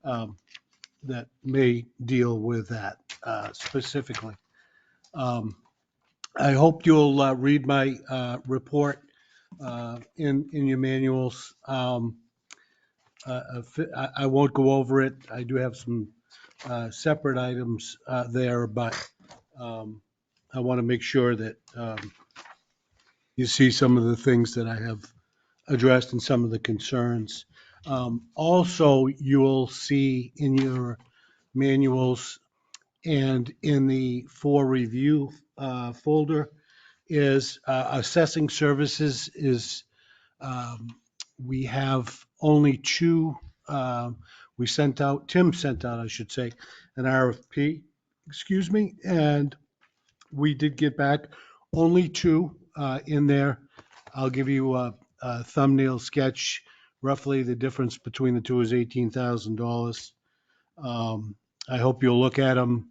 that may deal with that specifically. I hope you'll read my report in your manuals. I won't go over it. I do have some separate items there, but I want to make sure that you see some of the things that I have addressed and some of the concerns. Also, you'll see in your manuals and in the for review folder is assessing services is we have only two. We sent out, Tim sent out, I should say, an RFP, excuse me, and we did get back only two in there. I'll give you a thumbnail sketch. Roughly, the difference between the two is $18,000. I hope you'll look at them.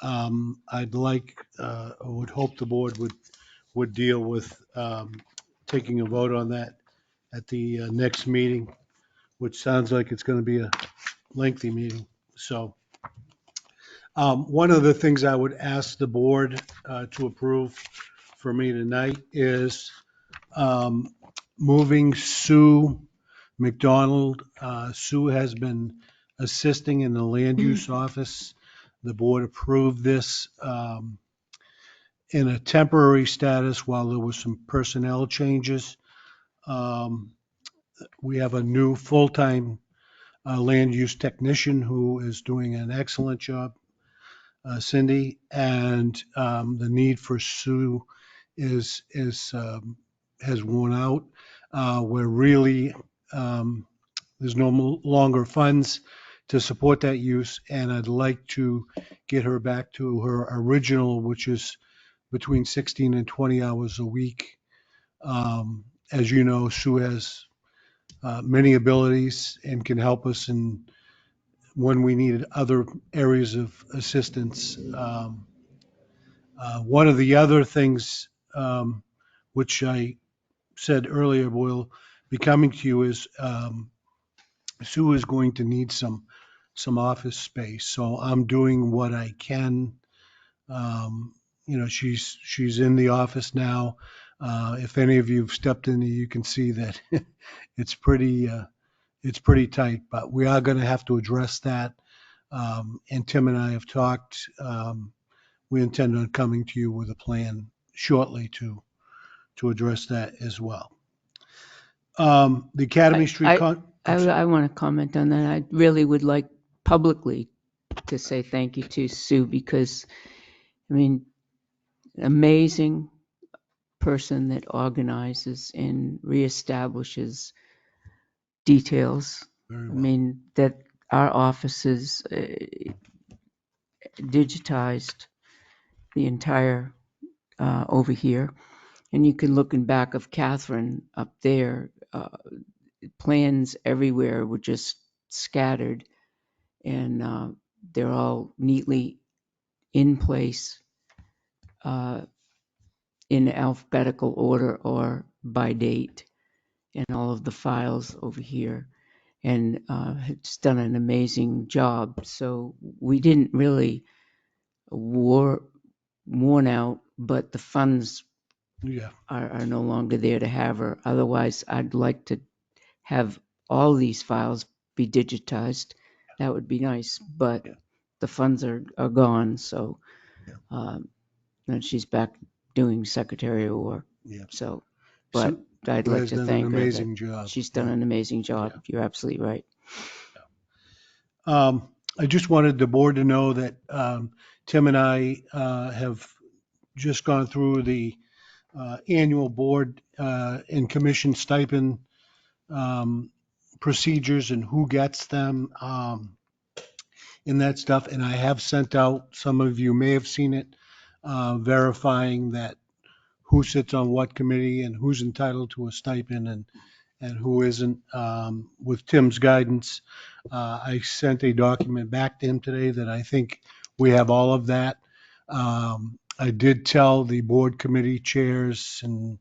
I'd like, I would hope the board would deal with taking a vote on that at the next meeting, which sounds like it's going to be a lengthy meeting. So one of the things I would ask the board to approve for me tonight is moving Sue McDonald. Sue has been assisting in the land use office. The board approved this in a temporary status while there was some personnel changes. We have a new full-time land use technician who is doing an excellent job, Cindy, and the need for Sue has worn out. We're really there's no longer funds to support that use, and I'd like to get her back to her original, which is between 16 and 20 hours a week. As you know, Sue has many abilities and can help us in when we needed other areas of assistance. One of the other things, which I said earlier will be coming to you is Sue is going to need some office space. So I'm doing what I can. She's in the office now. If any of you've stepped in, you can see that it's pretty tight, but we are going to have to address that. And Tim and I have talked. We intend on coming to you with a plan shortly to address that as well. The Academy Street.
I want to comment on that. I really would like publicly to say thank you to Sue because, I mean, amazing person that organizes and reestablishes details.
Very
I
well.
mean, that our offices digitized the entire over here. And you can look in back of Catherine up there, plans everywhere were just scattered and they're all neatly in place in alphabetical order or by date in all of the files over here. And it's done an amazing job. So we didn't really worn out, but the funds
Yeah.
are no longer there to have her. Otherwise, I'd like to have all these files be digitized. That would be nice, but the funds are gone. So and she's back doing secretarial work.
Yeah.
So, but
Sue
I'd like
has
to
done an
thank her. that
amazing job.
She's done
Yeah.
an amazing job.
Yeah.
You're absolutely right.
I just wanted the board to know that Tim and I have just gone through the annual board and commission stipend procedures and who gets them and that stuff. And I have sent out, some of you may have seen it, verifying that who sits on what committee and who's entitled to a stipend and who isn't. With Tim's guidance, I sent a document back to him today that I think we have all of that. I did tell the board committee chairs and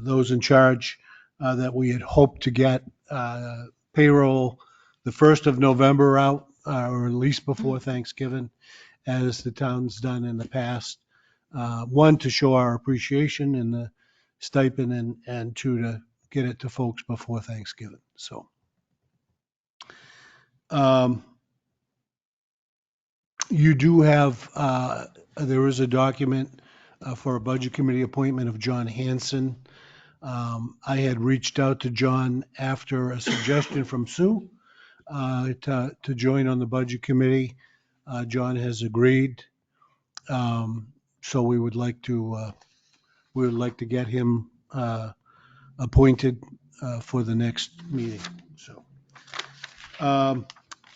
those in charge that we had hoped to get payroll the 1st of November out, or at least before Thanksgiving, as the town's done in the past. One, to show our appreciation in the stipend, and two, to get it to folks before Thanksgiving. So you do have, there is a document for a budget committee appointment of John Hanson. I had reached out to John after a suggestion from Sue to join on the budget committee. John has agreed. So we would like to get him appointed for the next meeting. So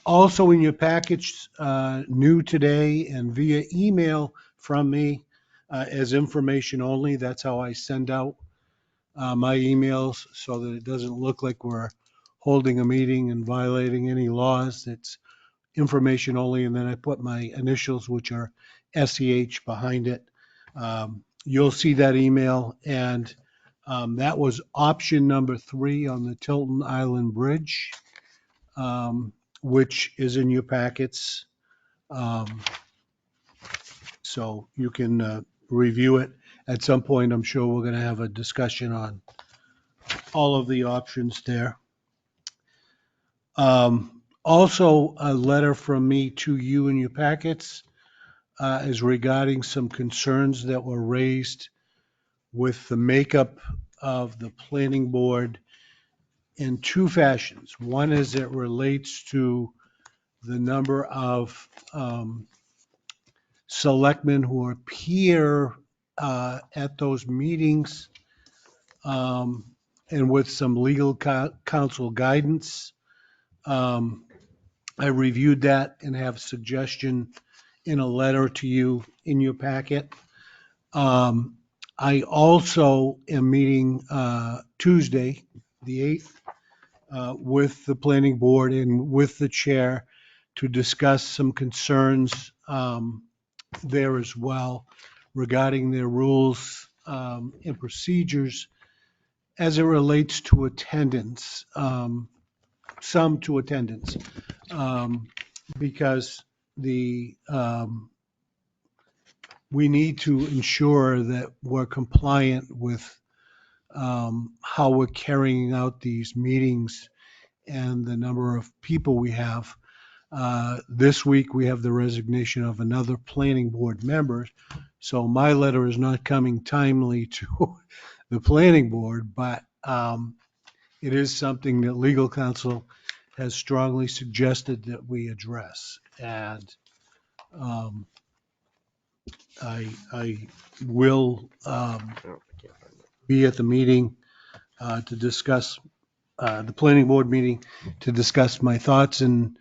also in your package, new today and via email from me as information only. That's how I send out my emails, so that it doesn't look like we're holding a meeting and violating any laws. It's information only, and then I put my initials, which are SEH, behind it. You'll see that email, and that was option number 3 on the Tilton Island Bridge, which is in your packets. So you can review it. At some point, I'm sure we're going to have a discussion on all of the options there. Also, a letter from me to you in your packets is regarding some concerns that were raised with the makeup of the planning board in 2 fashions. One is it relates to the number of selectmen who appear at those meetings, and with some legal counsel guidance. I reviewed that and have a suggestion in a letter to you in your packet. I also am meeting Tuesday, the 8th, with the planning board and with the chair to discuss some concerns there as well regarding their rules and procedures as it relates to attendance, some to attendance, because we need to ensure that we're compliant with how we're carrying out these meetings and the number of people we have. This week, we have the resignation of another planning board member. So my letter is not coming timely to the planning board, but it is something that legal counsel has strongly suggested that we address. And I will be at the meeting to discuss the planning board meeting to discuss my thoughts and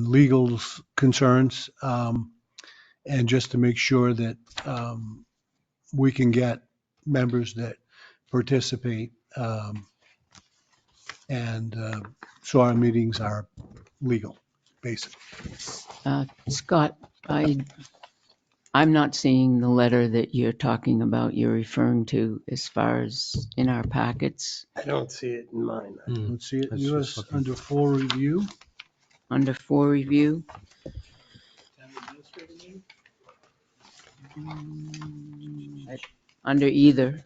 legal concerns, and just to make sure that we can get members that participate, and so our meetings are legal, basically.
Scott, I'm not seeing the letter that you're talking about, you're referring to as far as in our packets.
I don't see it in mine.
Let's see it,
That's
yours
just looking.
under full review.
Under 4 review, under either.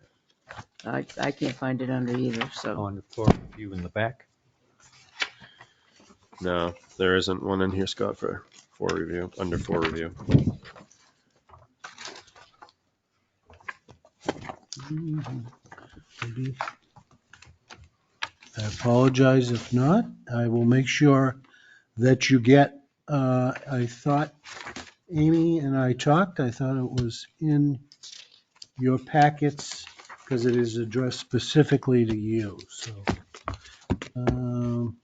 I can't find it under either, so.
On the floor view in the back.
No, there isn't one in here, Scott, for review, under 4 review.
Maybe. I apologize if not. I will make sure that you get, I thought Amy and I talked, I thought it was in your packets because it is addressed specifically to you, so. um,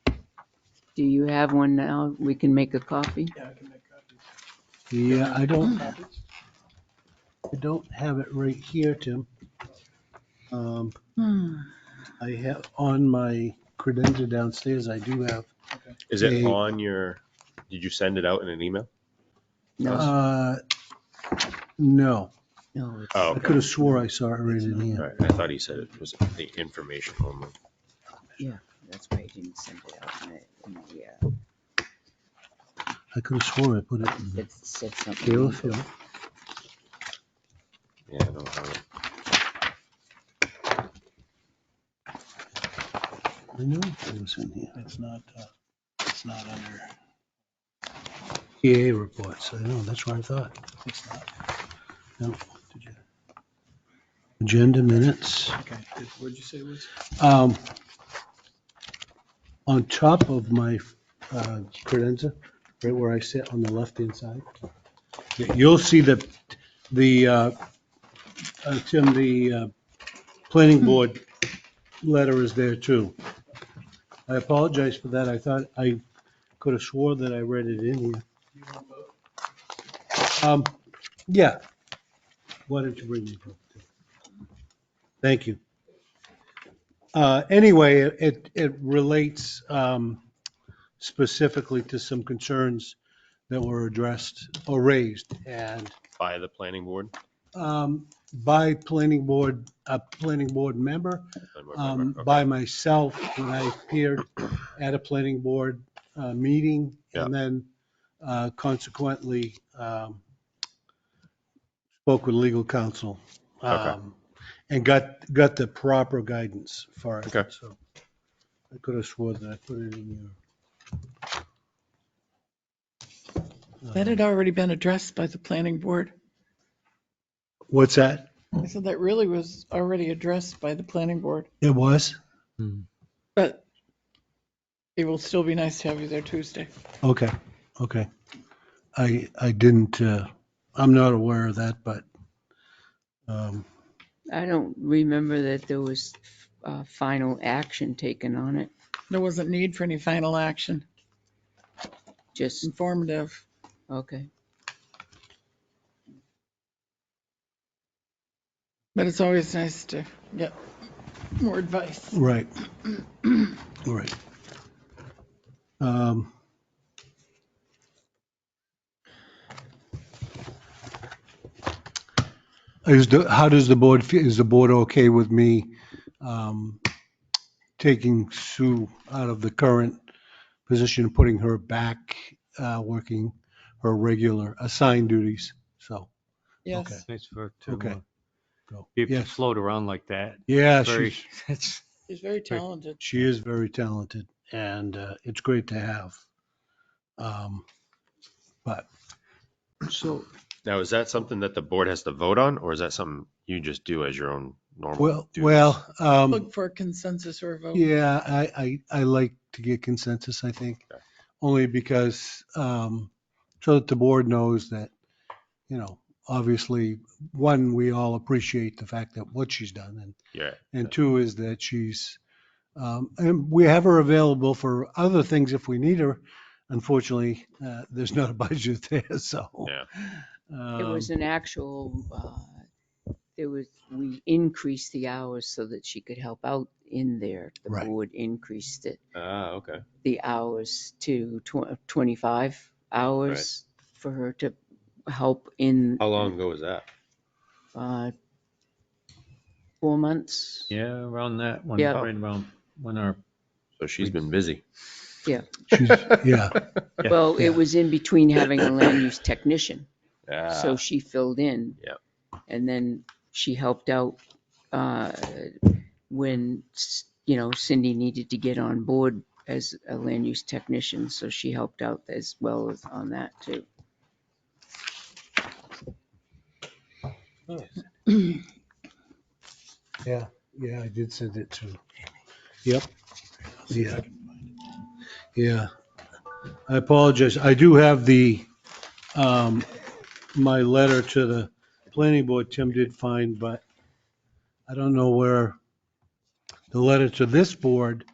Do you have one now? We can make a copy?
Yeah, I can make copies.
Yeah, I don't have it right here, Tim. I have on my credenza downstairs, I do have.
Is it
Hey.
on your, did you send it out in an email?
No,
No,
no, it's,
Oh,
I
okay.
could have swore I saw it right in
All
here.
right. I thought he said it was the information only.
yeah, that's why I didn't send it out in the,
I could have swore I put it in.
it said something.
Kayla,
legal.
Phil.
Yeah, I don't have it.
I know it was in here.
It's not under,
EA reports, I know, that's what I thought.
it's not.
No. Did you- Agenda minutes.
Okay, what'd you say it was?
On top of my credenza, right where I sit on the left-hand side, you'll see that Tim, the planning board letter is there too. I apologize for that. I thought I could have swore that I read it in here. Yeah. Why don't you bring me both? Thank you. Anyway, it relates specifically to some concerns that were addressed or raised, and
By the planning board?
by a planning board member,
Okay.
by myself when I appeared at a planning board meeting, and then consequently spoke with legal counsel.
Okay.
And got the proper guidance for it.
Okay.
So I could have swore that I put it in your.
That had already been addressed by the planning board.
What's that?
I said that really was already addressed by the planning board,
It was?
but it will still be nice to have you there Tuesday.
Okay, okay. I didn't, I'm not aware of that, but,
I don't remember that there was final action taken on it,
There wasn't need for any final action,
just,
informative.
okay.
But it's always nice to get more advice.
right. Right. How does the board feel? Is the board okay with me taking Sue out of the current position and putting her back working her regular assigned duties? So,
Yes.
Okay.
Nice for her to
okay. Go.
be able to
Yes.
float around like that.
Yeah,
Very,
she's,
it's,
She's very talented.
she is very talented, and it's great to have. But
So,
Now, is that something that the board has to vote on, or is that something you just do as your own normal
well,
duties?
Look for a consensus or a vote.
yeah, I like to get consensus, I think,
Okay.
only because, so that the board knows that, obviously, one, we all appreciate the fact that what she's done,
Yeah.
and two is that she's, and we have her available for other things if we need her. Unfortunately, there's not a budget there, so.
Yeah.
it was an actual, we increased the hours so that she could help out in there. The
Right.
board increased it,
Ah, okay.
the hours to 25 hours for her to help in.
How long ago was that?
4 months.
yeah, around that one,
Yeah.
right around when our,
So she's been busy.
She's, yeah,
Yeah.
Well,
Yeah.
it was in between having a land use technician.
Yeah.
So she filled in.
Yep.
And then she helped out when, Cindy needed to get on board as a land use technician. So she helped out as well as on that too.
Yeah, I did send it to. Yep. Yeah. Yeah. I apologize. I do have my letter to the planning board Tim did find, but I don't know where the letter to this board,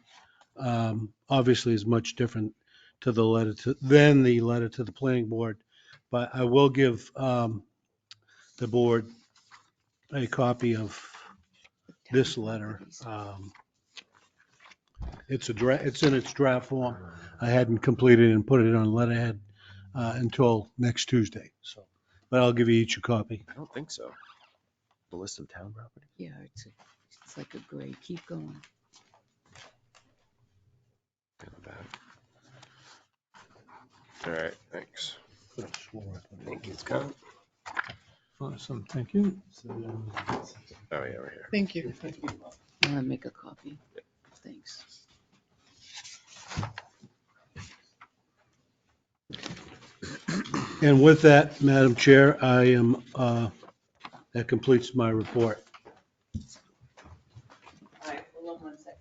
obviously is much different than the letter to the planning board. But I will give, the board a copy of this letter. It's in its draft form. I hadn't completed and put it on letterhead, until next Tuesday, so, but I'll give you each a copy.
I don't think so. The list of town property.
Yeah, it's like a gray. Keep going.
All right, thanks. Thank you, Scott.
Awesome, thank you.
Oh yeah, we're here.
Thank you.
I want to make a copy. Thanks.
And with that, Madam Chair, that completes my report.
All right, hold on 1 second.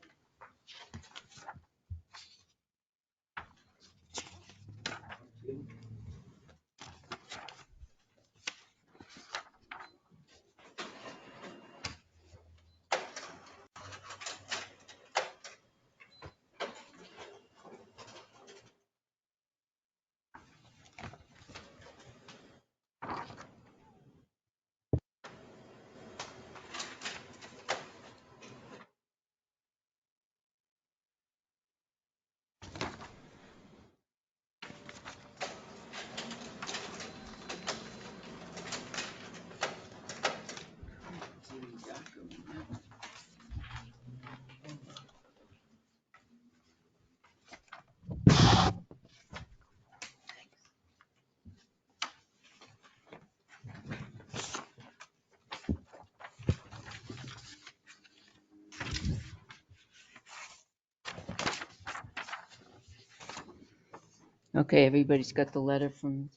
Okay, everybody's got the letter from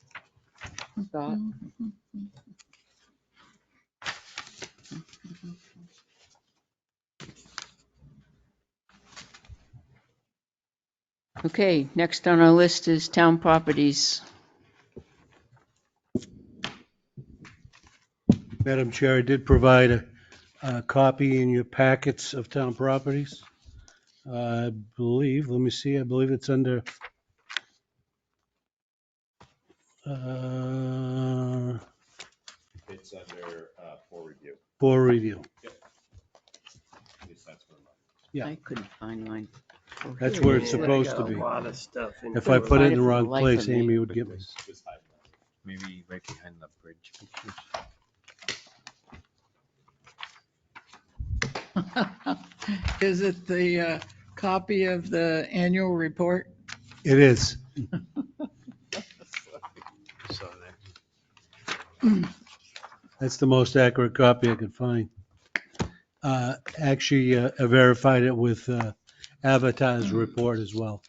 Scott? Okay, next on our list is town properties.
Madam Chair, I did provide a copy in your packets of town properties. I believe, let me see, I believe it's under,
It's under for review.
for review.
At least that's where
Yeah.
I couldn't find mine. Oh,
That's
here
where
it
it's
is.
supposed to
Got
be.
a lot of stuff in.
If I put it in the
For the
wrong
life
place,
of me.
Amy would get me.
Just hide that.
Maybe right behind the bridge pictures.
Is it the copy of the annual report?
It is.
Saw that.
That's the most accurate copy I could find. Actually, I verified it with Avatar's report as well.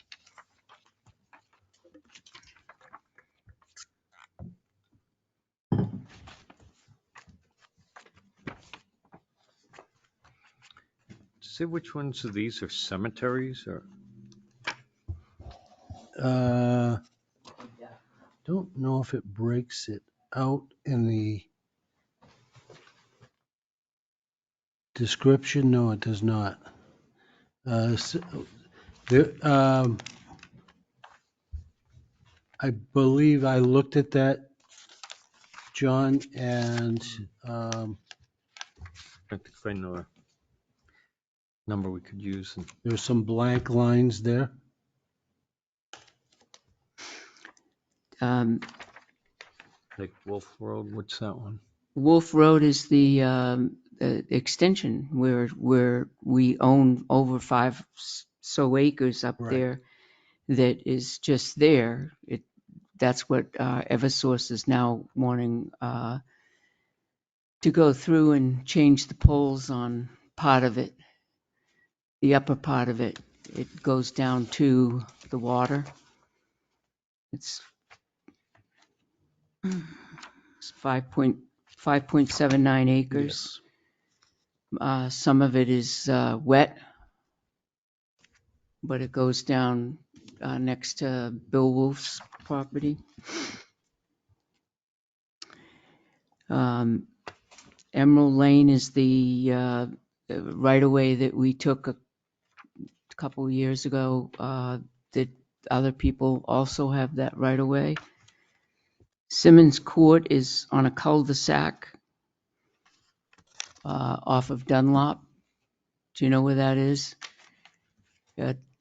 Say which ones of these are cemeteries or?
Don't know if it breaks it out in the description. No, it does not. I believe I looked at that, John, and
I think I know a number we could use. And
there's some blank lines there.
like Wolf Road, what's that one?
Wolf Road is the extension where we own over 5 so acres up
Right.
there that is just there. That's what Eversource is now wanting to go through and change the poles on part of it, the upper part of it. It goes down to the water. It's 5.79 acres. Some of it is wet, but it goes down next to Bill Wolf's property. Emerald Lane is the right-of-way that we took a couple years ago, that other people also have that right-of-way. Simmons Court is on a cul-de-sac off of Dunlop. Do you know where that is?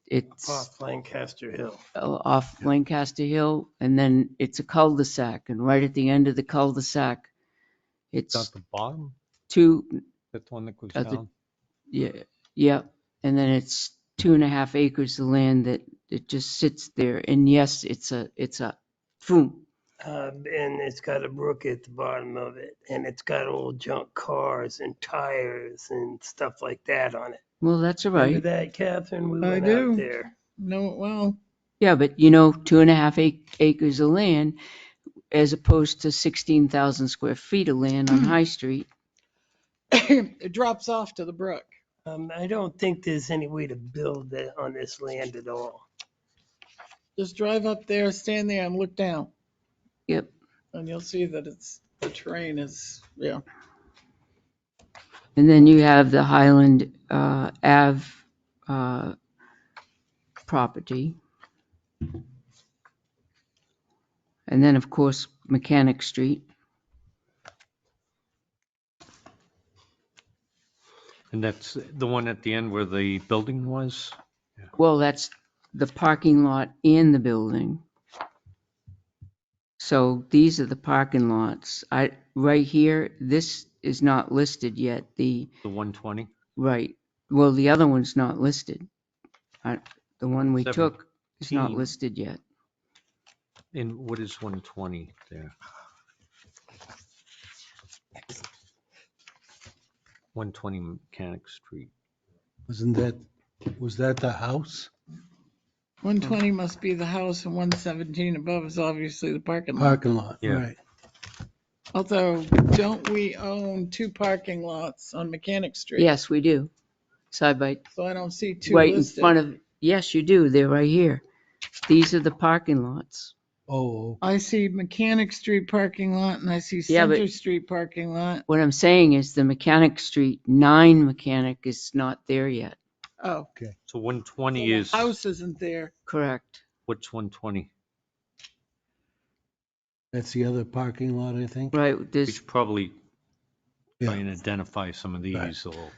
It's
Off Lancaster Hill.
off Lancaster Hill, and then it's a cul-de-sac, and right at the end of the cul-de-sac,
It's
it's
at the bottom,
two,
that's the one that goes
At the-
down.
yeah, and then it's 2.5 acres of land that it just sits there, and yes, it's a boom.
And it's got a brook at the bottom of it, and it's got old junk cars and tires and stuff like that on it.
Well, that's all
Remember
right.
that, Catherine? We
I
went
do.
out there.
No, well,
Yeah, but 2.5 acres of land as opposed to 16,000 square feet of land on High Street.
it drops off to the brook.
I don't think there's any way to build that on this land at all.
Just drive up there, stand there and look down.
Yep.
And you'll see that the terrain is, yeah.
And then you have the Highland Ave property. And then, of course, Mechanic Street.
And that's the one at the end where the building was?
Well, that's the parking lot and the building. So these are the parking lots. Right here, this is not listed yet.
The 120?
Right. Well, the other one's not listed. The one we took is not
17.
listed yet.
And what is 120 there? 120 Mechanic Street.
Was that the house?
120 must be the house and 117 above is obviously the parking lot.
Parking lot,
Yeah.
right.
Although, don't we own 2 parking lots on Mechanic Street?
Yes, we do. Side by,
So I don't see 2
right in
listed.
front of, yes, you do. They're right here. These are the parking lots.
Oh,
I see Mechanic Street parking lot and I see
Yeah, but-
Center Street parking lot.
What I'm saying is the Mechanic Street 9 Mechanic is not there yet.
Oh.
So 120
the
is,
House isn't there.
Correct.
what's 120?
that's the other parking lot, I think.
Right.
We
There's,
should probably try
Yeah,
and identify some of
Right.
these. Or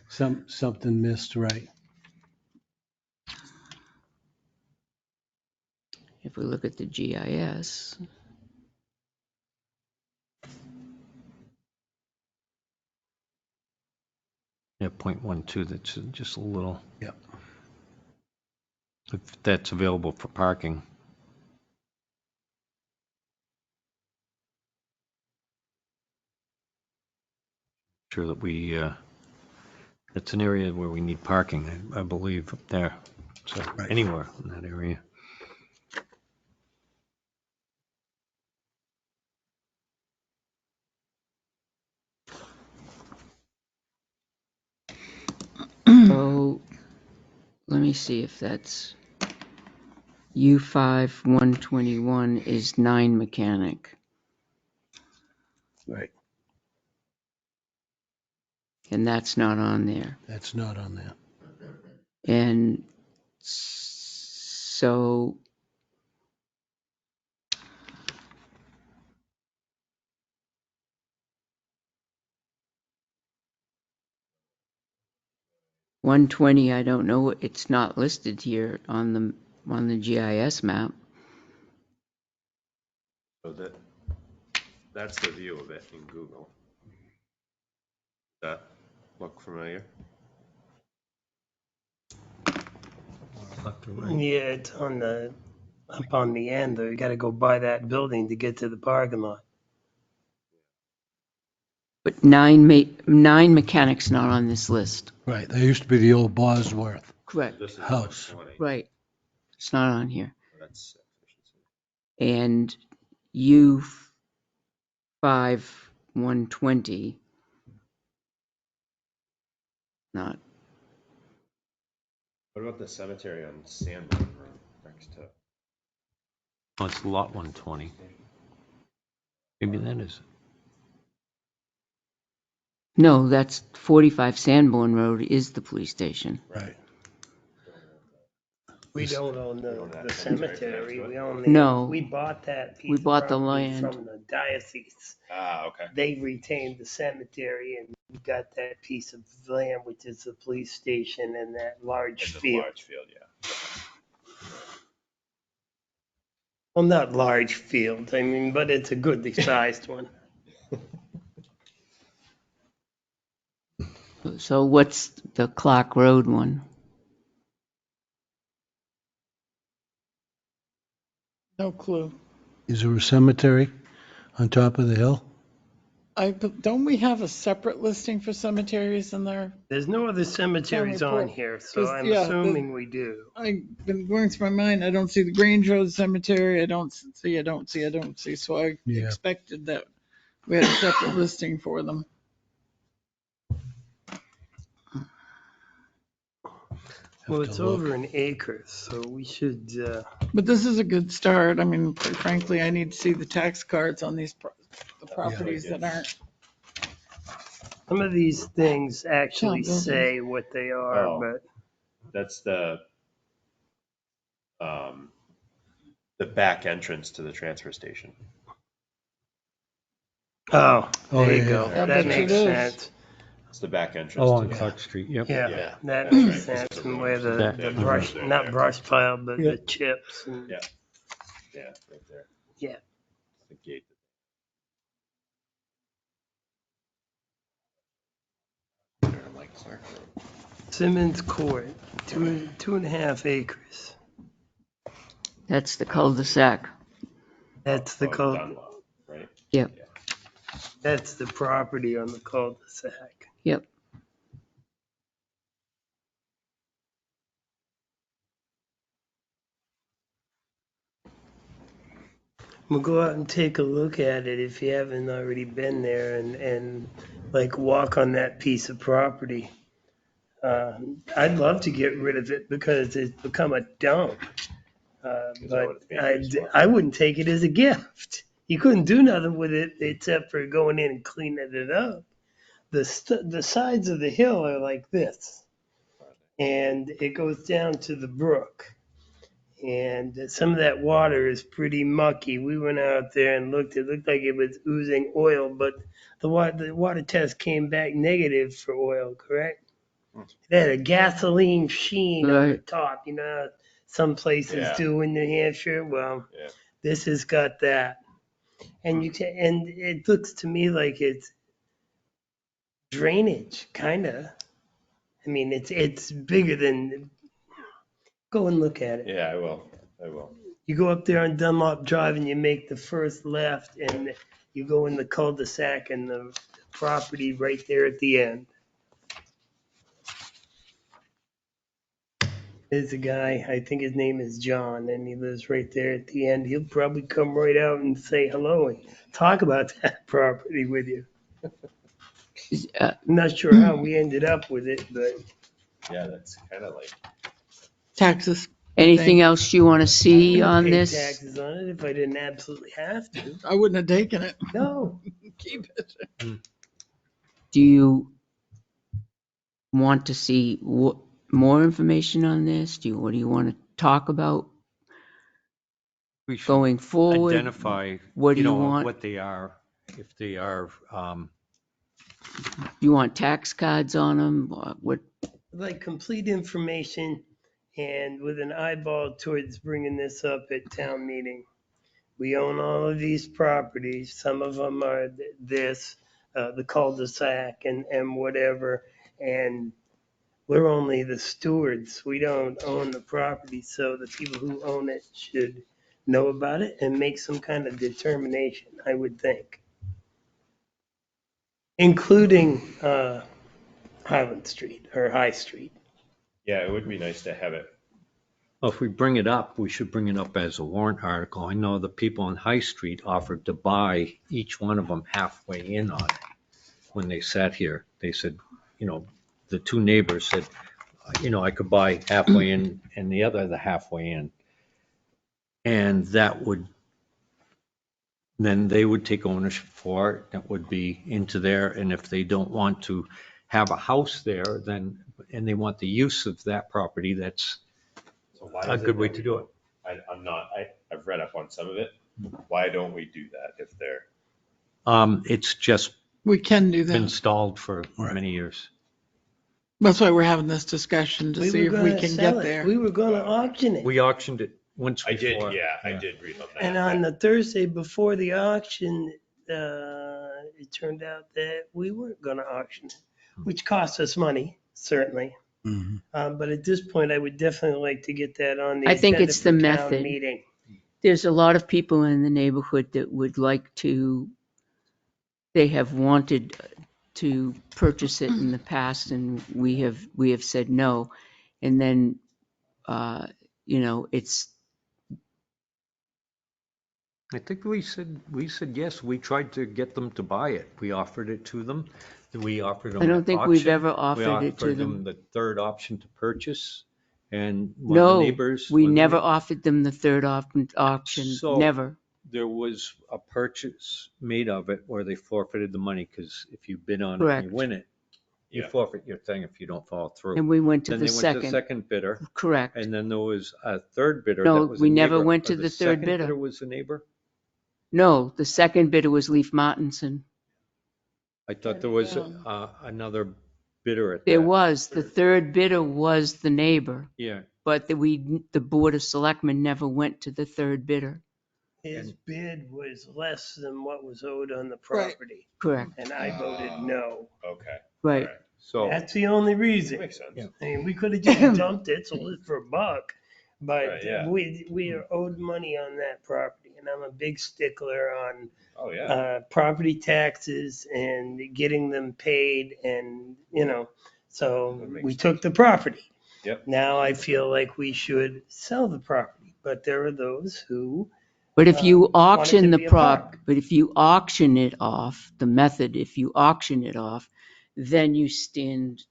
something missed, right.
if we look at the GIS,
Yeah, 0.12, that's just a little.
Yep.
If that's available for parking. Sure that we, it's an area where we need parking, I believe, up there. So
Right.
anywhere in that area.
so let me see if that's U5 121 is 9 Mechanic.
Right.
And that's not on there.
That's not on there.
And so $120, I don't know, it's not listed here on the GIS map.
So that's the view of it in Google. Does that look familiar?
Left or right?
Yeah, it's up on the end though. You gotta go by that building to get to the parking lot.
But 9 Mechanic's not on this list.
Right, there used to be the old Bosworth.
Correct.
This is
House.
120.
Right. It's not on here.
That's
And U5 120 not.
What about the cemetery on Sandburn Road next to?
Oh, it's lot 120. Maybe that is.
No, that's 45 Sanborn Road is the police station.
Right.
We don't own the cemetery. We own
No.
we bought that piece
We
of
bought the
property
land.
from the diocese.
Ah, okay.
They retained the cemetery and we got that piece of land, which is the police station and that large
In the
field.
large field, yeah.
Well, not large field, I mean, but it's a goodly sized one.
So what's the Clark Road one?
No clue.
Is there a cemetery on top of the hill?
Don't we have a separate listing for cemeteries in there?
There's no other cemeteries
Town
on
report.
here, so
'Cause,
I'm
yeah,
assuming we do.
I've been going through my mind. I don't see the Grange Road Cemetery. I don't see. So I
Yeah.
expected that we had a separate listing for them.
Well,
Have
it's
to look.
over an acre, so we should,
But this is a good start. I mean, quite frankly, I need to see the tax cards on these the properties that aren't.
some of these things actually
Town buildings.
say what they are,
Oh.
but
That's the back entrance to the transfer station.
oh,
Oh,
there you
yeah,
go.
yeah.
I
That
bet you
makes
it is.
sense.
It's the back entrance.
Oh,
to
on
the-
Clark Street, yep.
Yeah,
Yeah.
that
That's
makes
right.
sense.
It's
And
the
where
road.
the
That-
brush,
right
not
there.
brush pile, but
Yeah.
the chips and,
Yeah. Yeah, right there.
Yeah.
The gate. Like Clark Road.
Simmons Court, 2.5 acres.
That's the cul-de-sac.
That's the
Oh,
cul,
Dunlop, right?
Yep.
Yeah.
that's the property on the cul-de-sac.
Yep.
We'll go out and take a look at it if you haven't already been there and like walk on that piece of property. I'd love to get rid of it because it's become a dump.
Is that what
But
it's being used for?
I wouldn't take it as a gift. You couldn't do nothing with it except for going in and cleaning it up. The sides of the hill are like this, and it goes down to the brook. And some of that water is pretty mucky. We went out there and looked. It looked like it was oozing oil, but the water test came back negative for oil, correct? It had a gasoline sheen on the
Right.
top. You know how some places
Yeah.
do in New Hampshire? Well,
Yeah.
this has got that. And and it looks to me like it's drainage, kind of. I mean, it's bigger than. Go and look at it.
Yeah, I will. I will.
You go up there on Dunlop Drive and you make the first left and you go in the cul-de-sac and the property right there at the end. There's a guy, I think his name is John, and he lives right there at the end. He'll probably come right out and say hello and talk about that property with you.
Uh,
I'm not sure how we ended up with it, but
Yeah, that's kind of like.
Taxes.
Anything else you want to see
I'd
on
pay
this?
taxes on it if I didn't absolutely have to.
I wouldn't have taken it.
No.
Keep it.
Do you want to see more information on this? What do you want to talk about
We should
going forward?
identify,
What do you
know,
want?
what they are, if they are,
You want tax cards on them? What?
Like complete information and with an eyeball towards bringing this up at town meeting. We own all of these properties. Some of them are the cul-de-sac and whatever. And we're only the stewards. We don't own the property. So the people who own it should know about it and make some kind of determination, I would think. Including Highland Street or High Street.
Yeah, it would be nice to have it.
well, if we bring it up, we should bring it up as a warrant article. I know the people on High Street offered to buy each one of them halfway in on it. When they sat here, they said, the two neighbors said, I could buy halfway in and the other the halfway in. And then they would take ownership for it. That would be into there. And if they don't want to have a house there, then, and they want the use of that property, that's
So why
a
is
good
it
way
that
to
we
do
don't-
it.
I've read up on some of it. Why don't we do that if they're?
It's just
We can do
been
that.
stalled for
Right.
many years.
That's why we're having this discussion to
We
see
were
if we
gonna
can
sell
get
it.
there.
We were gonna auction it.
We auctioned it once
I did,
before.
I did read on that.
And on the Thursday before the auction, it turned out that we weren't gonna auction it, which cost us money, certainly.
Mhm.
But at this point, I would definitely like to get that on the
I think
agenda
it's
for
the
town
method.
meeting.
There's a lot of people in the neighborhood that would like to, they have wanted to purchase it in the past, and we have said no. And then, it's,
I think we said yes. We tried to get them to buy it. We offered it to them. We offered them
I don't
an
think we've
auction.
ever
We
offered it to
offered
them.
the third option to purchase. And one of the
No,
neighbors.
we
one of the
never
neigh-
offered them the third auction,
So-
never.
There was a purchase made of it where they forfeited the money because if you bid on it and
Correct.
you win it, you
Yeah.
forfeit your thing if you don't follow through.
And we went to
Then
the
they went to the
second,
second bidder.
correct.
And then there was a third bidder.
No,
that was a
we never
neighbor.
went to
Or
the third
second
bidder.
was a neighbor?
No, the second bidder was Leaf Martinson.
I thought there was another bidder at that.
There was, the third bidder was the neighbor,
Yeah.
but the Board of Selectmen never went to the third bidder.
His bid was less than what was owed on the
Right.
property,
Correct,
and I voted no.
Okay.
right.
All right.
So,
That's the only reason.
Makes sense.
Yeah.
I mean, we could have just dumped it, sold it for a buck, but
Right, yeah.
we are owed money on that property, and I'm a big stickler on
Oh, yeah.
property taxes and getting them paid, and so
That makes
we
sense.
took the property.
Yep.
Now I feel like we should sell the property, but there are those who
But if you
want it
auction
to
the
be a park.
but if you auction it off, the method, if you auction it off, then you stand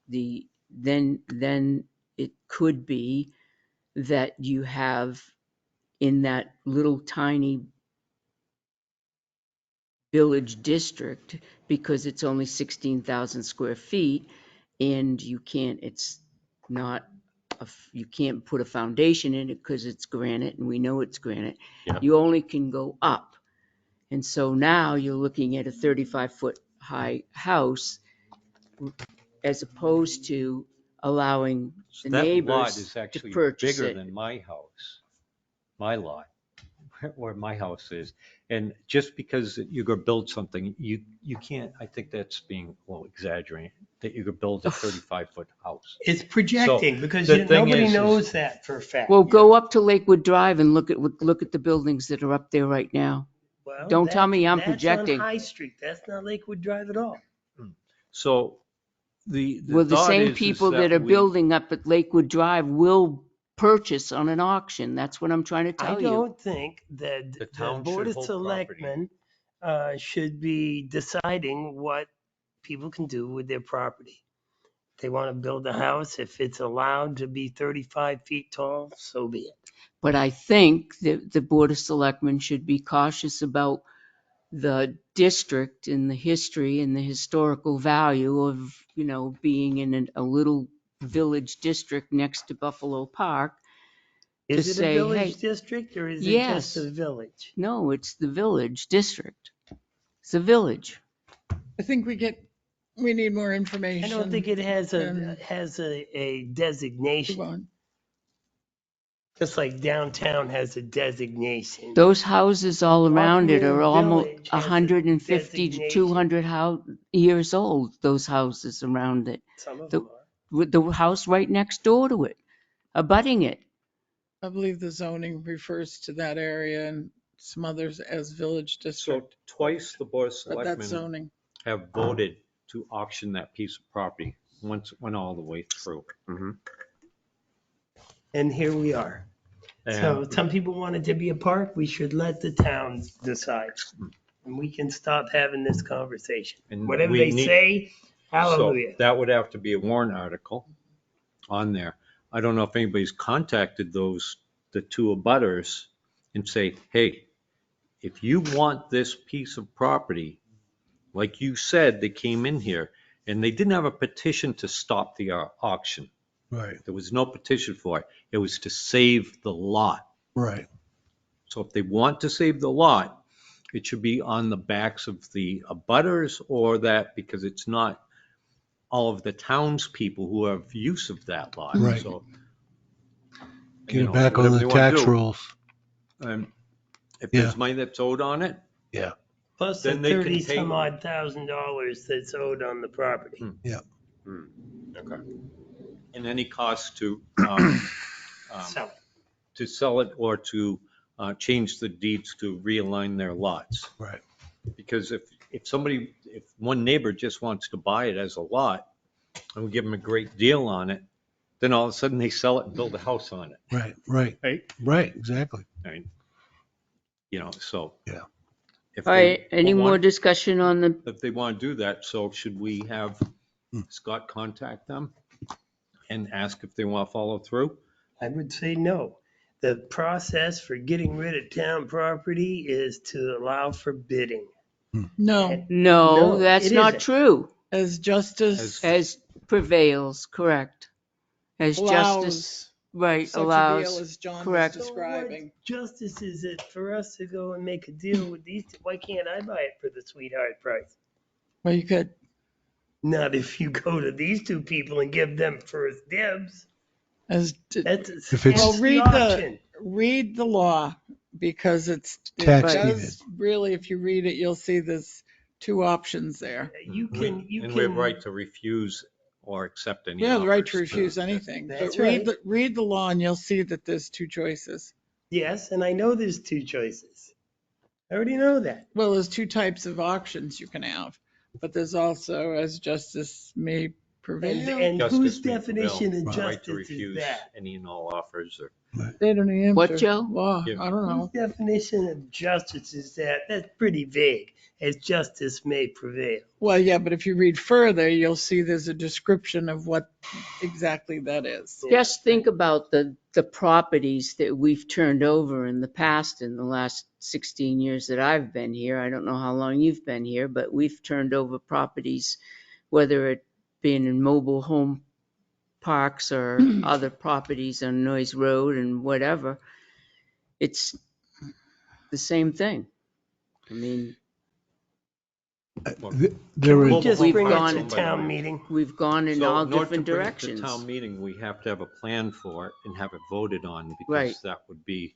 then it could be that you have in that little tiny village district, because it's only 16,000 square feet, and it's not, you can't put a foundation in it because it's granite, and we know it's granite.
Yeah.
You only can go up. And so now you're looking at a 35-foot high house as opposed to allowing the
that lot
neighbors
is
to
actually
purchase
bigger
it.
than my house, my lot, where my house is. And just because you're going to build something, you can't, I think that's being, exaggerated, that you could build a 35-foot house.
It's projecting because
the thing
nobody
is
knows that for a fact.
Well, go up to Lakewood Drive and look at the buildings that are up there right now.
Well,
Don't tell me I'm
that's
projecting.
on High Street. That's not Lakewood Drive at all.
So the
Well, the
thought
same
is
people that are
we-
building up at Lakewood Drive will purchase on an auction. That's what I'm trying to
I
tell you.
don't think that
The
the
town
Board
should
of
hold property.
Selectmen should be deciding what people can do with their property. They want to build a house. If it's allowed to be 35 feet tall, so be it.
But I think that the Board of Selectmen should be cautious about the district and the history and the historical value of, being in a little village district next to Buffalo Park.
Is
To
it
say,
a village
hey,
district or is it
yes.
just a village?
No, it's the village district. It's a village.
I think we need more
I
information.
don't think it has a
and
designation,
move on.
just like downtown has a designation.
Those houses all around it are
Rockmere
almost
Village has a
150 to
designation.
200 years old, those houses around it.
Some of
The-
them are.
With the house right next door to it, abutting it.
I believe the zoning refers to that area and some others as village
So
district,
twice the Board of
but that's
Selectmen
zoning.
have voted to auction that piece of property once it went all the way through.
Mm-hmm.
And here we are. So
And
some people want it to be a park. We should let the towns decide. And we can stop having this conversation.
And
Whatever
we
they
need-
say, Hallelujah.
So that would have to be a warrant article on there. I don't know if anybody's contacted the two abutters and say, hey, if you want this piece of property, like you said, they came in here and they didn't have a petition to stop the auction.
Right,
There was no petition for it. It was to save the lot.
right.
So if they want to save the lot, it should be on the backs of the abutters or that, because it's not all of the townspeople who have use of that lot.
Right.
So,
Get
you
it
know,
back on
whatever
the
they want to
tax
do.
rolls.
If
Yeah.
there's money that's owed on it,
Yeah,
Plus the
Then they can
30
take-
some odd $1,000 that's owed on the property.
Okay.
and any cost to,
So,
to sell it or to change the deeds to realign their lots.
right.
Because if one neighbor just wants to buy it as a lot and we give them a great deal on it, then all of a sudden they sell it and build a house on it,
Right, right,
right?
right, exactly.
Right. You know, so.
Yeah.
If
All
they
right, any more
want-
discussion on the,
If they want to do that, so should we have Scott contact them and ask if they want to follow through?
I would say no. The process for getting rid of town property is to allow for bidding.
No,
No,
no, that's
it
not
isn't.
true.
as justice
As prevails, correct. As justice,
allows
right,
such a deal
allows,
as John was
correct.
So what
describing.
justice is it for us to go and make a deal with these two? Why can't I buy it for the sweetheart price?
Well, you could,
Not if you go to these two people and give them first dibs.
as,
That's
If it's-
well,
the
read the law, because it
Tax
does, really, if you read it, you'll see there's two options there.
You
And
can,
we have right to refuse or accept any
We have the right to
offers.
refuse anything, but
That's
read
right.
read the law and you'll see that there's two choices.
yes, and I know there's two choices. I already know that.
Well, there's two types of auctions you can have, but there's also, as justice may prevail.
And
Justice
whose
may
definition
prevail.
of
Right to
justice is
refuse
that?
any and all offers or.
State of New
What,
Hampshire
Joe?
law,
Yeah.
I don't
Whose
know.
definition of justice is that? That's pretty vague, as justice may prevail.
Well, yeah, but if you read further, you'll see there's a description of what exactly that is.
Just think about the properties that we've turned over in the past, in the last 16 years that I've been here. I don't know how long you've been here, but we've turned over properties, whether it being in mobile home parks or other properties on Noyes Road and whatever. It's the same thing. I mean,
There
We
is,
just
We've
bring it
gone-
to town meeting.
we've gone in
So
all
in order to
different
bring it to
directions.
Town meeting, we have to have a plan for it and have it voted on
Right.
because that would be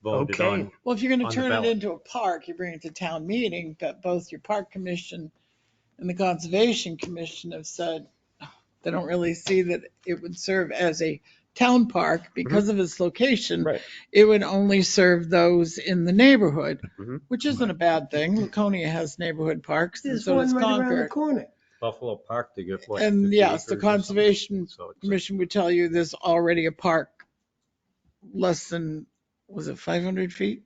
voted
Okay.
on.
Well, if you're going
On
to
the
turn it
ballot.
into a park, you bring it to town meeting, but both your park commission and the conservation commission have said they don't really see that it would serve as a town park because of its location.
Right.
It would only serve those in the neighborhood,
Mhm.
which isn't a bad thing. Laconia has neighborhood parks, and
There's
so
one
does
right around the
Concord.
corner.
Buffalo Park, they get what?
And
50
yes, the
acres or something?
conservation
So it's
commission would tell you there's already a park less than, was it 500 feet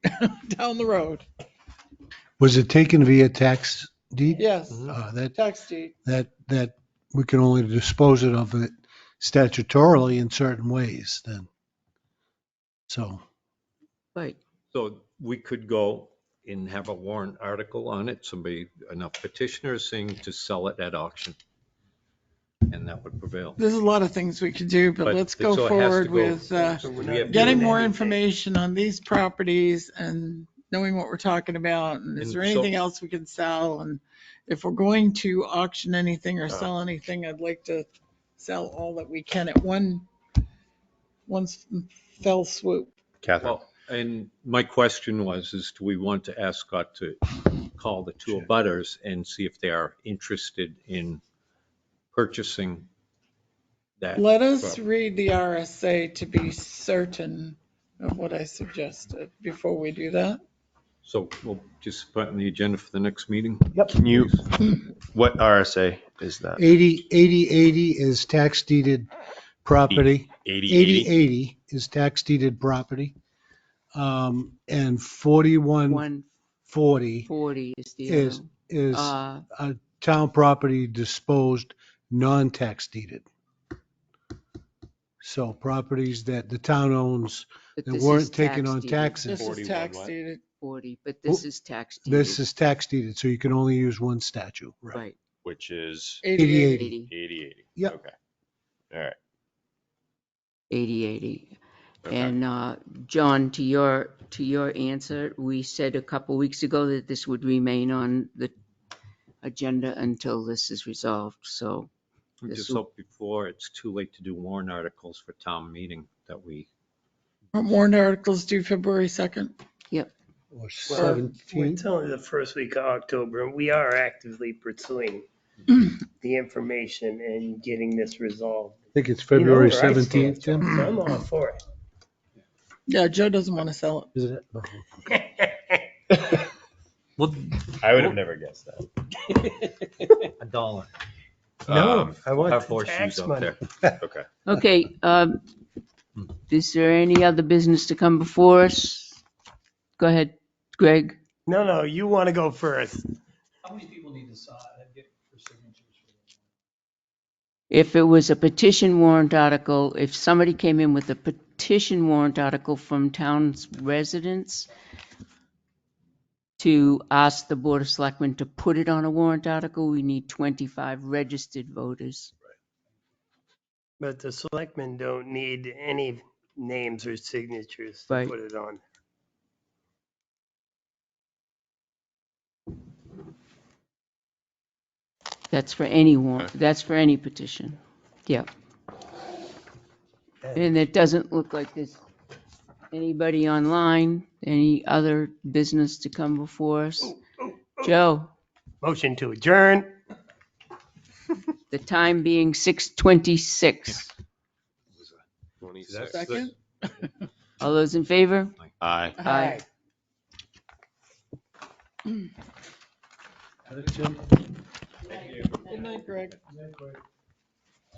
down the road?
was it taken via tax deed?
Yes,
That,
tax deed.
that we can only dispose of it statutorily in certain ways then. So,
Right.
So we could go and have a warrant article on it, somebody, enough petitioners saying to sell it at auction. And that would prevail.
There's a lot of things we could do, but
But
let's
so
go
it has to
forward
go-
with
So we're
We
not
have to
getting
doing
more
anything.
information on these properties and knowing what we're talking about. And is
And
there
so-
anything else we can sell? And if we're going to auction anything or sell anything, I'd like to sell all that we can at one fell swoop.
Catherine.
Well, and my question was, is do we want to ask Scott to call the two abutters and see if they are interested in purchasing that?
Let us
property?
read the RSA to be certain of what I suggested before we do that.
So we'll just put on the agenda for the next meeting?
Can you, what RSA is that?
80 is tax deeded property.
80.
80 is tax deeded property. And 4140
140 is the
is,
other.
is
Uh,
a town property disposed, non-tax deeded. So properties that the town owns
But
that
this is
weren't taken
tax
on
deeded.
taxes.
This is
41
tax
what?
deeded.
40, but this is tax deeded.
This is tax deeded, so you can only use one statute, right?
Right,
Which is
88.
80,
80/80.
Yep.
Okay. All right.
80.
Okay.
And John, to your answer, we said a couple weeks ago that this would remain on the agenda until this is resolved, so.
We
This
just
will-
hope before it's too late to do warrant articles for town meeting that we,
Warrant articles due February 2nd.
Or
Well, we're
17.
telling the first week of October, and we are actively pursuing the information and getting this resolved.
I think it's
You know
February
where I stand,
17th, Jim.
so I'm all for
Yeah, Joe doesn't want to sell
Is it?
it.
well,
I would have never guessed that.
$1.
No, I want
Have
the
horseshoes
tax
up
money.
there.
Okay.
it. Okay, is there any other business to come before us? Go ahead, Greg.
No, you want to go first.
How many people need to sign and get for signatures?
If it was a petition warrant article, if somebody came in with a petition warrant article from town's residents to ask the Board of Selectmen to put it on a warrant article, we need 25 registered voters.
But the selectmen don't need any names or signatures to
Right.
put it on.
That's for any warrant, that's for any petition. Yeah. And it doesn't look like there's anybody online, any other business to come before us. Joe,
Motion to adjourn.
the time being 6:26.
26.
Second?
All those in favor?
Aye.
Aye.
Jim?
Good night, Greg.